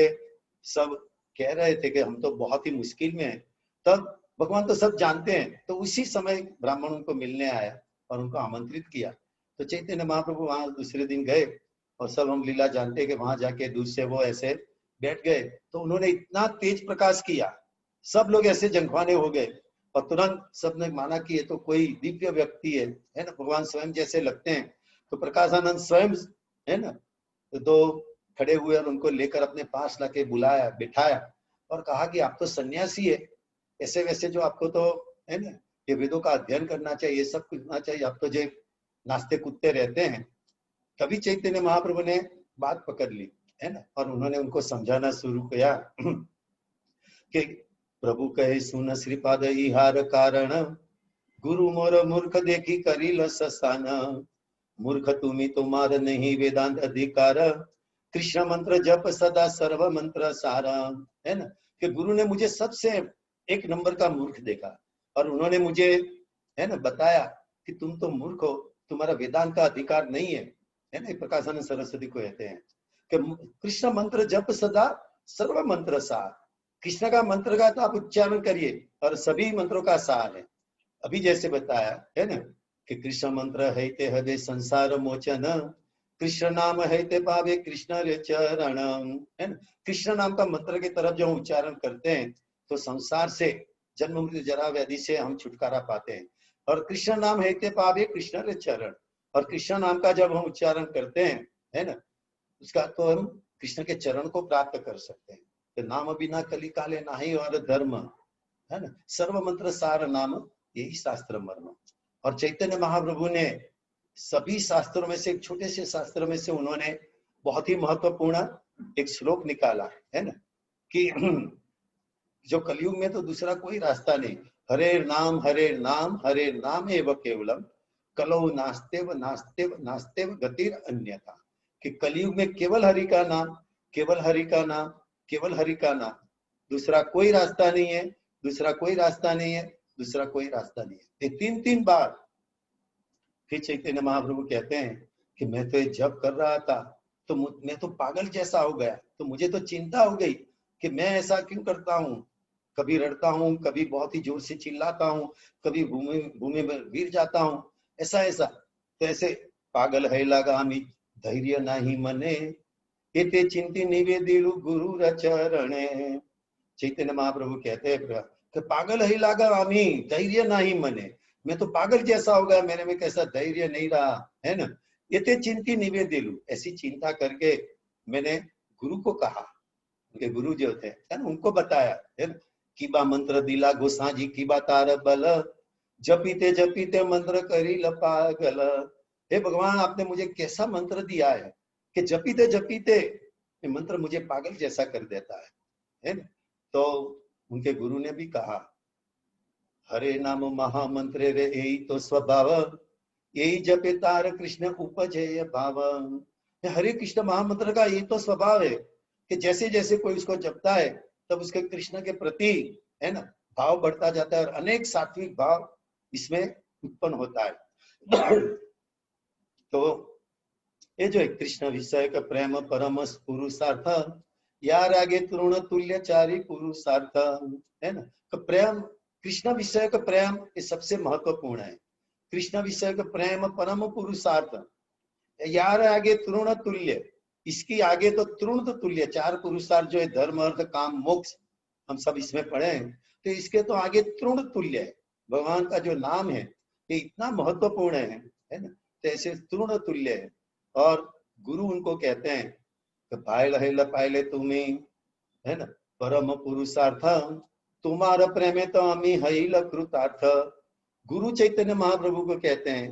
सब कह रहे थे कि हम तो बहुत ही मुश्किल में हैं। तब भगवान तो सब जानते हैं, तो उसी समय ब्राह्मण उनको मिलने आया और उनको आमंत्रित किया। तो चैतन्य महाप्रभु वहां दूसरे दिन गए और सब हम लीला जानते हैं कि वहां जाके दूर से वो ऐसे बैठ गए, तो उन्होंने इतना तेज प्रकाश किया, सब लोग ऐसे जंखवाने हो गए और तुरंत सबने माना कि ये तो कोई दिव्य व्यक्ति है ना, भगवान स्वयं जैसे लगते हैं। तो प्रकाशानंद स्वयं, है ना, तो खड़े हुए और उनको लेकर अपने पास लाके बुलाया, बिठाया और कहा कि आप तो सन्यासी है, ऐसे वैसे जो आपको तो, है ना, ये वेदों का अध्ययन करना चाहिए, सब कुछ करना चाहिए, आप तो जो नाचते कूदते रहते हैं। तभी चैतन्य महाप्रभु ने बात पकड़ ली, है ना, और उन्होंने उनको समझाना शुरू किया कि प्रभु कहे सुन श्रीपाद इहार कारण, गुरु मोर मूर्ख देखी करील ससान। मूर्ख तुम्ही तुम्हार नहीं वेदांत अधिकार, कृष्ण मंत्र जप सदा सर्व मंत्र सारा। है ना, कि गुरु ने मुझे सबसे एक नंबर का मूर्ख देखा और उन्होंने मुझे, है ना, बताया कि तुम तो मूर्ख हो, तुम्हारा वेदांत का अधिकार नहीं है ना। प्रकाशानंद सरस्वती को कहते हैं कि कृष्ण मंत्र जप सदा सर्व मंत्र सार। कृष्ण का मंत्र का तो आप उच्चारण करिए और सभी मंत्रों का सार है। अभी जैसे बताया, है ना, कि कृष्ण मंत्र है ते हवे संसार मोचन, कृष्ण नाम है ते पावे कृष्ण रे चरण। है ना, कृष्ण नाम का मंत्र की तरफ जो हम उच्चारण करते हैं तो संसार से, जन्म मृत्यु जरा व्याधि से हम छुटकारा पाते हैं। और कृष्ण नाम है ते पावे कृष्ण रे चरण, और कृष्ण नाम का जब हम उच्चारण करते हैं, है ना, उसका तो हम कृष्ण के चरण को प्राप्त कर सकते हैं। तो नाम बिना कली काले नाही और धर्म, है ना, सर्व मंत्र सार नाम यही शास्त्र मर्म। और चैतन्य महाप्रभु ने सभी शास्त्रों में से एक छोटे से शास्त्र में से उन्होंने बहुत ही महत्वपूर्ण एक श्लोक निकाला, है ना, कि जो कलयुग में तो दूसरा कोई रास्ता नहीं, हरे नाम हरे नाम एव केवलम, कलौ नास्तेव नास्तेव नास्तेव गतिर अन्यथा। कि कलयुग में केवल हरि का नाम, केवल हरि का नाम, केवल हरि का नाम, दूसरा कोई रास्ता नहीं है, दूसरा कोई रास्ता नहीं है, दूसरा कोई रास्ता नहीं है। ये तीन तीन बार फिर चैतन्य महाप्रभु कहते हैं कि मैं तो ये जब कर रहा था तो मैं तो पागल जैसा हो गया, तो मुझे तो चिंता हो गई कि मैं ऐसा क्यों करता हूँ। कभी रड़ता हूँ, कभी बहुत ही जोर से चिल्लाता हूँ, कभी भूमि भूमि में गिर जाता हूँ, ऐसा ऐसा। तो ऐसे पागल है लगामी धैर्य नहीं मने, एते चिंती निवेदिलु गुरु चरणे। चैतन्य महाप्रभु कहते हैं कि पागल है लागा आम्ही धैर्य नाही मने, मैं तो पागल जैसा हो गया, मेरे में कैसा धैर्य नहीं रहा, है ना। ये ते चिंती निवेदिलु, ऐसी चिंता करके मैंने गुरु को कहा, उनके गुरु जो थे, है ना, उनको बताया, है ना। कीबा मंत्र दिला गोसाजी कीबा तार बल, जपीते जपीते मंत्र करी पागल। हे भगवान, आपने मुझे कैसा मंत्र दिया है कि जपीते जपीते ये मंत्र मुझे पागल जैसा कर देता है ना। तो उनके गुरु ने भी कहा, हरे नाम महामंत्रे रे यही तो स्वभाव, यही जपे तार कृष्ण उपजय भाव। हरे कृष्ण महामंत्र का यही तो स्वभाव है कि जैसे जैसे कोई उसको जपता है तब उसके कृष्ण के प्रति, है ना, भाव बढ़ता जाता है और अनेक सात्विक भाव इसमें उत्पन्न होता है। तो ये जो है कृष्ण विषय का प्रेम परम पुरुषार्थ, यार आगे तृण तुल्य चारी पुरुषार्थ, है ना। तो प्रेम, कृष्ण विषय का प्रेम ये सबसे महत्वपूर्ण है। कृष्ण विषय का प्रेम परम पुरुषार्थ, यार आगे तृण तुल्य, इसकी आगे तो तृण तुल्य, चार पुरुषार्थ जो है धर्म अर्थ काम मोक्ष, हम सब इसमें पढ़े हैं, तो इसके तो आगे तृण तुल्य है। भगवान का जो नाम है ये इतना महत्वपूर्ण है ना, तो ऐसे तृण तुल्य है। और गुरु उनको कहते हैं कि पायल है लपायले तुम्हें, है ना, परम पुरुषार्थ तुम्हारा प्रेमे तो अमी हईल कृतार्थ। गुरु चैतन्य महाप्रभु को कहते हैं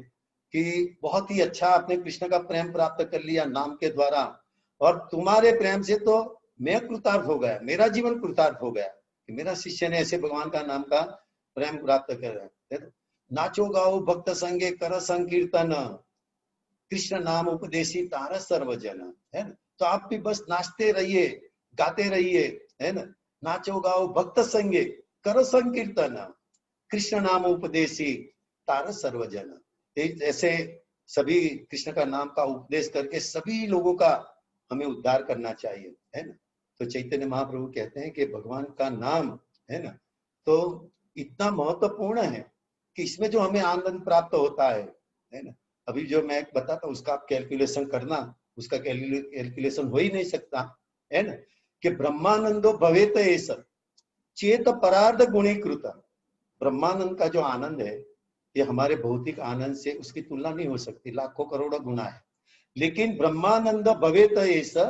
कि बहुत ही अच्छा आपने कृष्ण का प्रेम प्राप्त कर लिया नाम के द्वारा, और तुम्हारे प्रेम से तो मैं कृतार्थ हो गया, मेरा जीवन कृतार्थ हो गया कि मेरा शिष्य ने ऐसे भगवान का नाम का प्रेम प्राप्त कर रहा है। नाचो गाओ भक्त संगे कर संकीर्तन, कृष्ण नाम उपदेशी तारा सर्वजन, है ना। तो आप भी बस नाचते रहिए, गाते रहिए, है ना। नाचो गाओ भक्त संगे करो संकीर्तन, कृष्ण नाम उपदेशी तारा सर्वजन। ऐसे सभी कृष्ण का नाम का उपदेश करके सभी लोगों का हमें उद्धार करना चाहिए, है ना। तो चैतन्य महाप्रभु कहते हैं कि भगवान का नाम, है ना, तो इतना महत्वपूर्ण है कि इसमें जो हमें आनंद प्राप्त होता है ना। अभी जो मैं बताता हूँ उसका आप कैलकुलेशन करना, उसका कैलकुलेशन हो ही नहीं सकता, है ना। कि ब्रह्मानंदो भवेत ऐसा चेत परार्ध गुणीकृत, ब्रह्मानंद का जो आनंद है ये हमारे भौतिक आनंद से उसकी तुलना नहीं हो सकती, लाखों करोड़ों गुना है। लेकिन ब्रह्मानंद भवेत ऐसा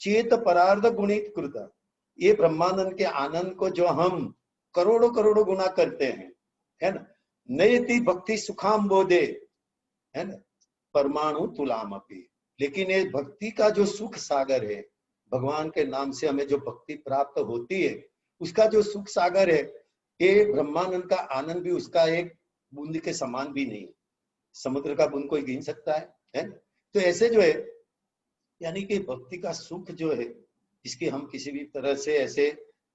चेत परार्ध गुणित कृत, ये ब्रह्मानंद के आनंद को जो हम करोड़ों करोड़ों गुना करते हैं, है ना। नयति भक्ति सुखाम बोधे, है ना, परमाणु तुलाम अपी। लेकिन ये भक्ति का जो सुख सागर है, भगवान के नाम से हमें जो भक्ति प्राप्त होती है उसका जो सुख सागर है, ये ब्रह्मानंद का आनंद भी उसका एक बूंद के समान भी नहीं, समुद्र का बूंद कोई गिन सकता है। तो ऐसे जो है, यानी कि भक्ति का सुख जो है इसकी हम किसी भी तरह से ऐसे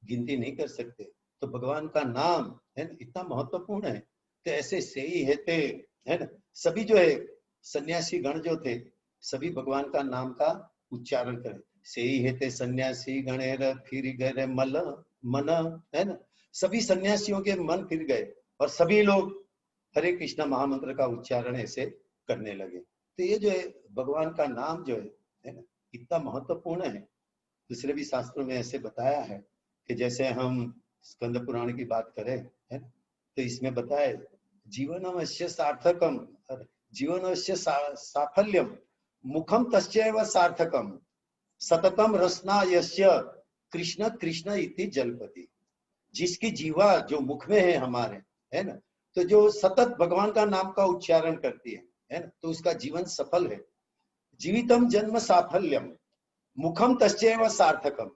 गिनती नहीं कर सकते। तो भगवान का नाम, है ना, इतना महत्वपूर्ण है। तो ऐसे से ही है ना, सभी जो है सन्यासी गण जो थे सभी भगवान का नाम का उच्चारण करें। से ही हेते सन्यासी गणेर फिर गए मल मन, है ना। सभी सन्यासियों के मन फिर गए और सभी लोग हरे कृष्ण महामंत्र का उच्चारण ऐसे करने लगे। तो ये जो है भगवान का नाम जो है ना, इतना महत्वपूर्ण है। दूसरे भी शास्त्रों में ऐसे बताया है कि जैसे हम स्कंद पुराण की बात करें, है ना, तो इसमें बताया जीवन अवश्य सार्थकम, जीवन अवश्य साफल्यम मुखम तस्यैव सार्थकम सततम रसना यस्य कृष्ण कृष्ण इति जलपति। जिसकी जीवा जो मुख में है हमारे, है ना, तो जो सतत भगवान का नाम का उच्चारण करती है ना, तो उसका जीवन सफल है। जीवितम जन्म साफल्यम मुखम तस्यैव सार्थकम,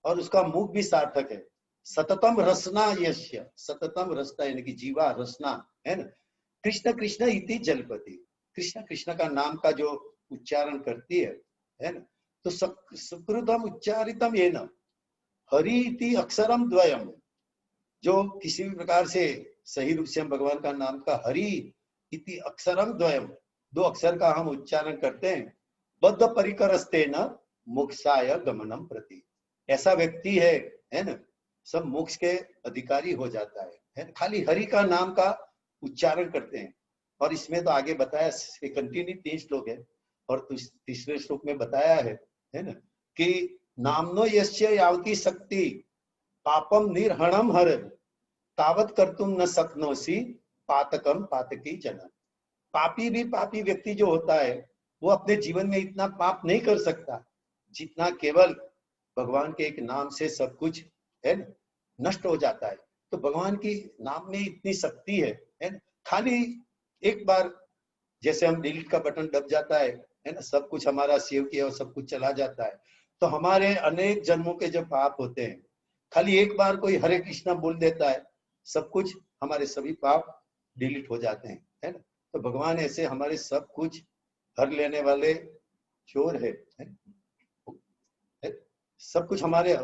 और उसका मुख भी सार्थक है। सततम रसना यस्य, सततम रसना यानी कि जीवा रसना, है ना, कृष्ण कृष्ण इति जलपति, कृष्ण कृष्ण का नाम का जो उच्चारण करती है ना। तो सुकृतम उच्चारितम ये न हरि इति अक्षरम द्वयम, जो किसी भी प्रकार से सही रूप से हम भगवान का नाम का हरि इति अक्षरम द्वयम, दो अक्षर का हम उच्चारण करते हैं, बद्ध परिकरस्ते न मोक्षाय गमनम प्रति, ऐसा व्यक्ति है ना, सब मोक्ष के अधिकारी हो जाता है। खाली हरि का नाम का उच्चारण करते हैं। और इसमें तो आगे बताया, कंटिन्यू 3 श्लोक है और तीसरे श्लोक में बताया है ना, कि नामनो यस्य यावती शक्ति पापम निर्हणम हर तावत कर्तुम न शक्नोसी पातकम पातकी जनन। पापी भी पापी व्यक्ति जो होता है वो अपने जीवन में इतना पाप नहीं कर सकता जितना केवल भगवान के एक नाम से सब कुछ है न, नष्ट हो जाता है। तो भगवान की नाम में इतनी शक्ति है न? खाली एक बार जैसे हम डिलीट का बटन दब जाता है ना, सब कुछ हमारा सेव किया और सब कुछ चला जाता है। तो हमारे अनेक जन्मों के जो पाप होते हैं, खाली एक बार कोई हरे कृष्णा बोल देता है, सब कुछ हमारे सभी पाप डिलीट हो जाते हैं, है ना। तो भगवान ऐसे हमारे सब कुछ हर लेने वाले चोर है? सब कुछ हमारे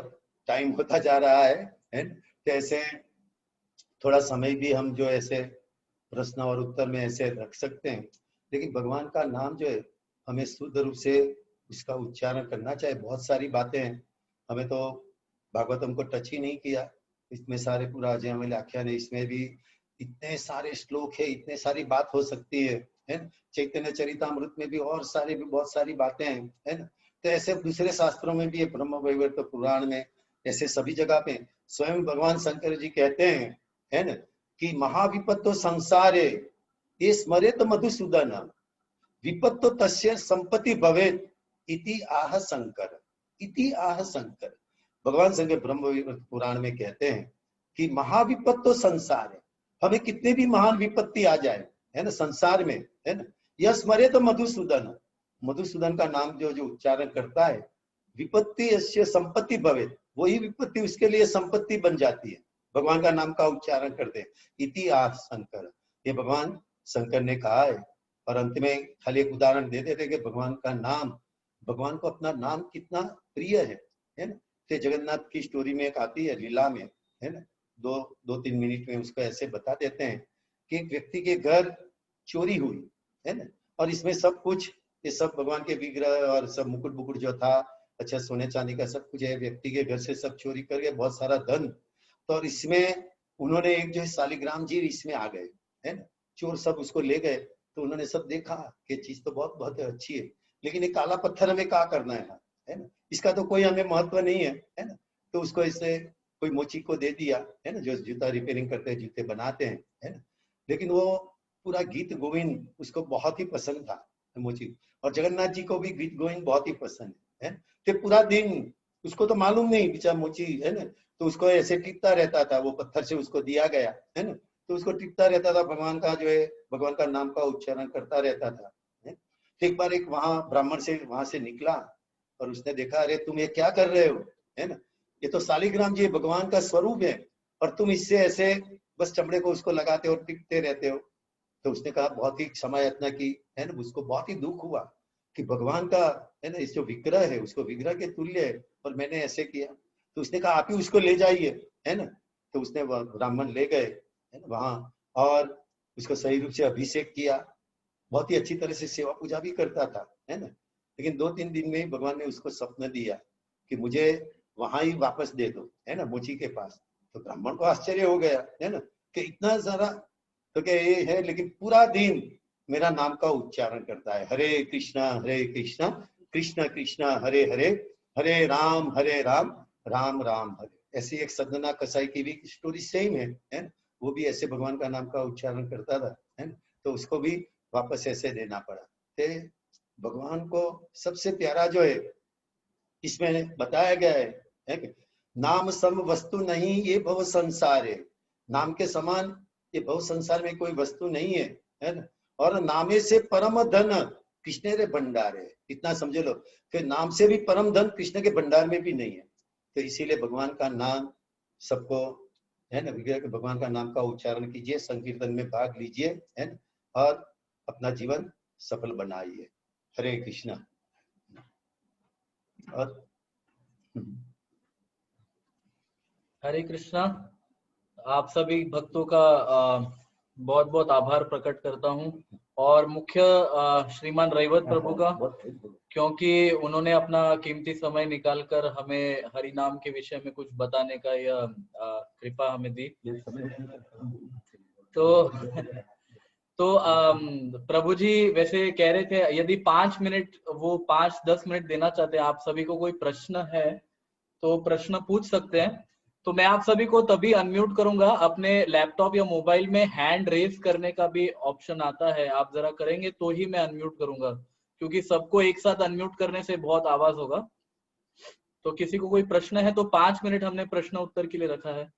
टाइम होता जा रहा है न? तो ऐसे थोड़ा समय भी हम जो ऐसे प्रश्न और उत्तर में ऐसे रख सकते हैं, लेकिन भगवान का नाम जो है हमें शुद्ध रूप से उसका उच्चारण करना चाहिए। बहुत सारी बातें हैं, हमें तो भागवतम को टच ही नहीं किया, इसमें सारे पूरा अजय अमल आख्यान है, इसमें भी इतने सारे श्लोक है, इतने सारी बात हो सकती है न? चैतन्य चरितामृत में भी और सारे भी बहुत सारी बातें हैं, है ना। तो ऐसे दूसरे शास्त्रों में भी है, ब्रह्म वैवर्त पुराण में, ऐसे सभी जगह पे स्वयं भगवान शंकर जी कहते हैं, है ना, कि महाविपत्तो संसारे ये स्मरेत मधुसूदन विपत्तो तस्य संपत्ति भवेत इति आह शंकर, इति आह शंकर। भगवान शंकर ब्रह्म पुराण में कहते हैं कि महाविपत्तो संसार है, हमें कितने भी महान विपत्ति आ जाए, है ना, संसार में, है ना, यह स्मरेत मधुसूदन, मधुसूदन का नाम जो जो उच्चारण करता है, विपत्ति यस्य संपत्ति भवेत, वही विपत्ति उसके लिए संपत्ति बन जाती है, भगवान का नाम का उच्चारण करते हैं। इति आह शंकर, ये भगवान शंकर ने कहा है। और अंत में खाली एक उदाहरण दे देते कि भगवान का नाम, भगवान को अपना नाम कितना प्रिय है ना। तो जगन्नाथ की स्टोरी में एक आती है, लीला में, है ना, दो तीन मिनट में उसको ऐसे बता देते हैं कि एक व्यक्ति के घर चोरी हुई, है ना, और इसमें सब कुछ, ये सब भगवान के विग्रह और सब मुकुट मुकुट जो था, अच्छा सोने चांदी का सब कुछ है, व्यक्ति के घर से सब चोरी करके बहुत सारा धन। तो और इसमें उन्होंने एक जो है शालिग्राम जी इसमें आ गए, है ना, चोर सब उसको ले गए। तो उन्होंने सब देखा कि चीज तो बहुत बहुत अच्छी है, लेकिन ये काला पत्थर हमें क्या करना है ना, इसका तो कोई हमें महत्व नहीं है ना। तो उसको इससे कोई मोची को दे दिया, है ना, जो जूता रिपेयरिंग करते हैं, जूते बनाते हैं, है ना। लेकिन वो पूरा गीत गोविंद उसको बहुत ही पसंद था मोची, और जगन्नाथ जी को भी गीत गोविंद बहुत ही पसंद है। तो पूरा दिन उसको तो मालूम नहीं बेचारा मोची, है ना, तो उसको ऐसे टिपता रहता था, वो पत्थर से उसको दिया गया, है ना, तो उसको टिपता रहता था, भगवान का जो है, भगवान का नाम का उच्चारण करता रहता था। एक बार एक वहां ब्राह्मण से वहां से निकला और उसने देखा, अरे तुम ये क्या कर रहे हो, है ना, ये तो शालिग्राम जी भगवान का स्वरूप है और तुम इससे ऐसे बस चमड़े को उसको लगाते हो, टिपते रहते हो। तो उसने कहा, बहुत ही क्षमा याचना की, है ना, उसको बहुत ही दुख हुआ कि भगवान का, है ना, इस जो विग्रह है उसको विग्रह के तुल्य है और मैंने ऐसे किया। तो उसने कहा, आप ही उसको ले जाइए, है ना। तो उसने ब्राह्मण ले गए, है ना, वहां, और उसको सही रूप से अभिषेक किया, बहुत ही अच्छी तरह से सेवा पूजा भी करता था, है ना। लेकिन 2-3 दिन में ही भगवान ने उसको स्वप्न दिया कि मुझे वहां ही वापस दे दो, है ना, मोची के पास। तो ब्राह्मण को आश्चर्य हो गया, है ना, कि इतना सारा, तो क्या ये है, लेकिन पूरा दिन मेरा नाम का उच्चारण करता है, हरे कृष्णा कृष्ण कृष्ण हरे हरे, हरे राम राम राम हरे। ऐसी एक सदना कसाई की भी स्टोरी सेम है, वो भी ऐसे भगवान का नाम का उच्चारण करता था, है ना, तो उसको भी वापस ऐसे देना पड़ा। तो भगवान को सबसे प्यारा जो है इसमें बताया गया है कि नाम सम वस्तु नहीं ये भव संसार है, नाम के समान ये भव संसार में कोई वस्तु नहीं है ना। और नामे से परम धन कृष्ण रे भंडार है, इतना समझ लो, फिर नाम से भी परम धन कृष्ण के भंडार में भी नहीं है। तो इसीलिए भगवान का नाम सबको, है ना, भगवान का नाम का उच्चारण कीजिए, संकीर्तन में भाग लीजिए, है ना, और अपना जीवन सफल बनाइए। हरे कृष्णा। और हरे कृष्णा। आप सभी भक्तों का बहुत बहुत आभार प्रकट करता हूँ, और मुख्य श्रीमान रैवत प्रभु का, क्योंकि उन्होंने अपना कीमती समय निकालकर हमें हरि नाम के विषय में कुछ बताने का यह कृपा हमें दी। तो प्रभु जी वैसे कह रहे थे यदि 5 मिनट, वो 5-10 मिनट देना चाहते हैं। आप सभी को कोई प्रश्न है तो प्रश्न पूछ सकते हैं। तो मैं आप सभी को तभी अनम्यूट करूंगा, अपने लैपटॉप या मोबाइल में हैंड रेज करने का भी ऑप्शन आता है, आप जरा करेंगे तो ही मैं अनम्यूट करूंगा, क्योंकि सबको एक साथ अनम्यूट करने से बहुत आवाज होगा। तो किसी को कोई प्रश्न है तो 5 मिनट हमने प्रश्न उत्तर के लिए रखा है।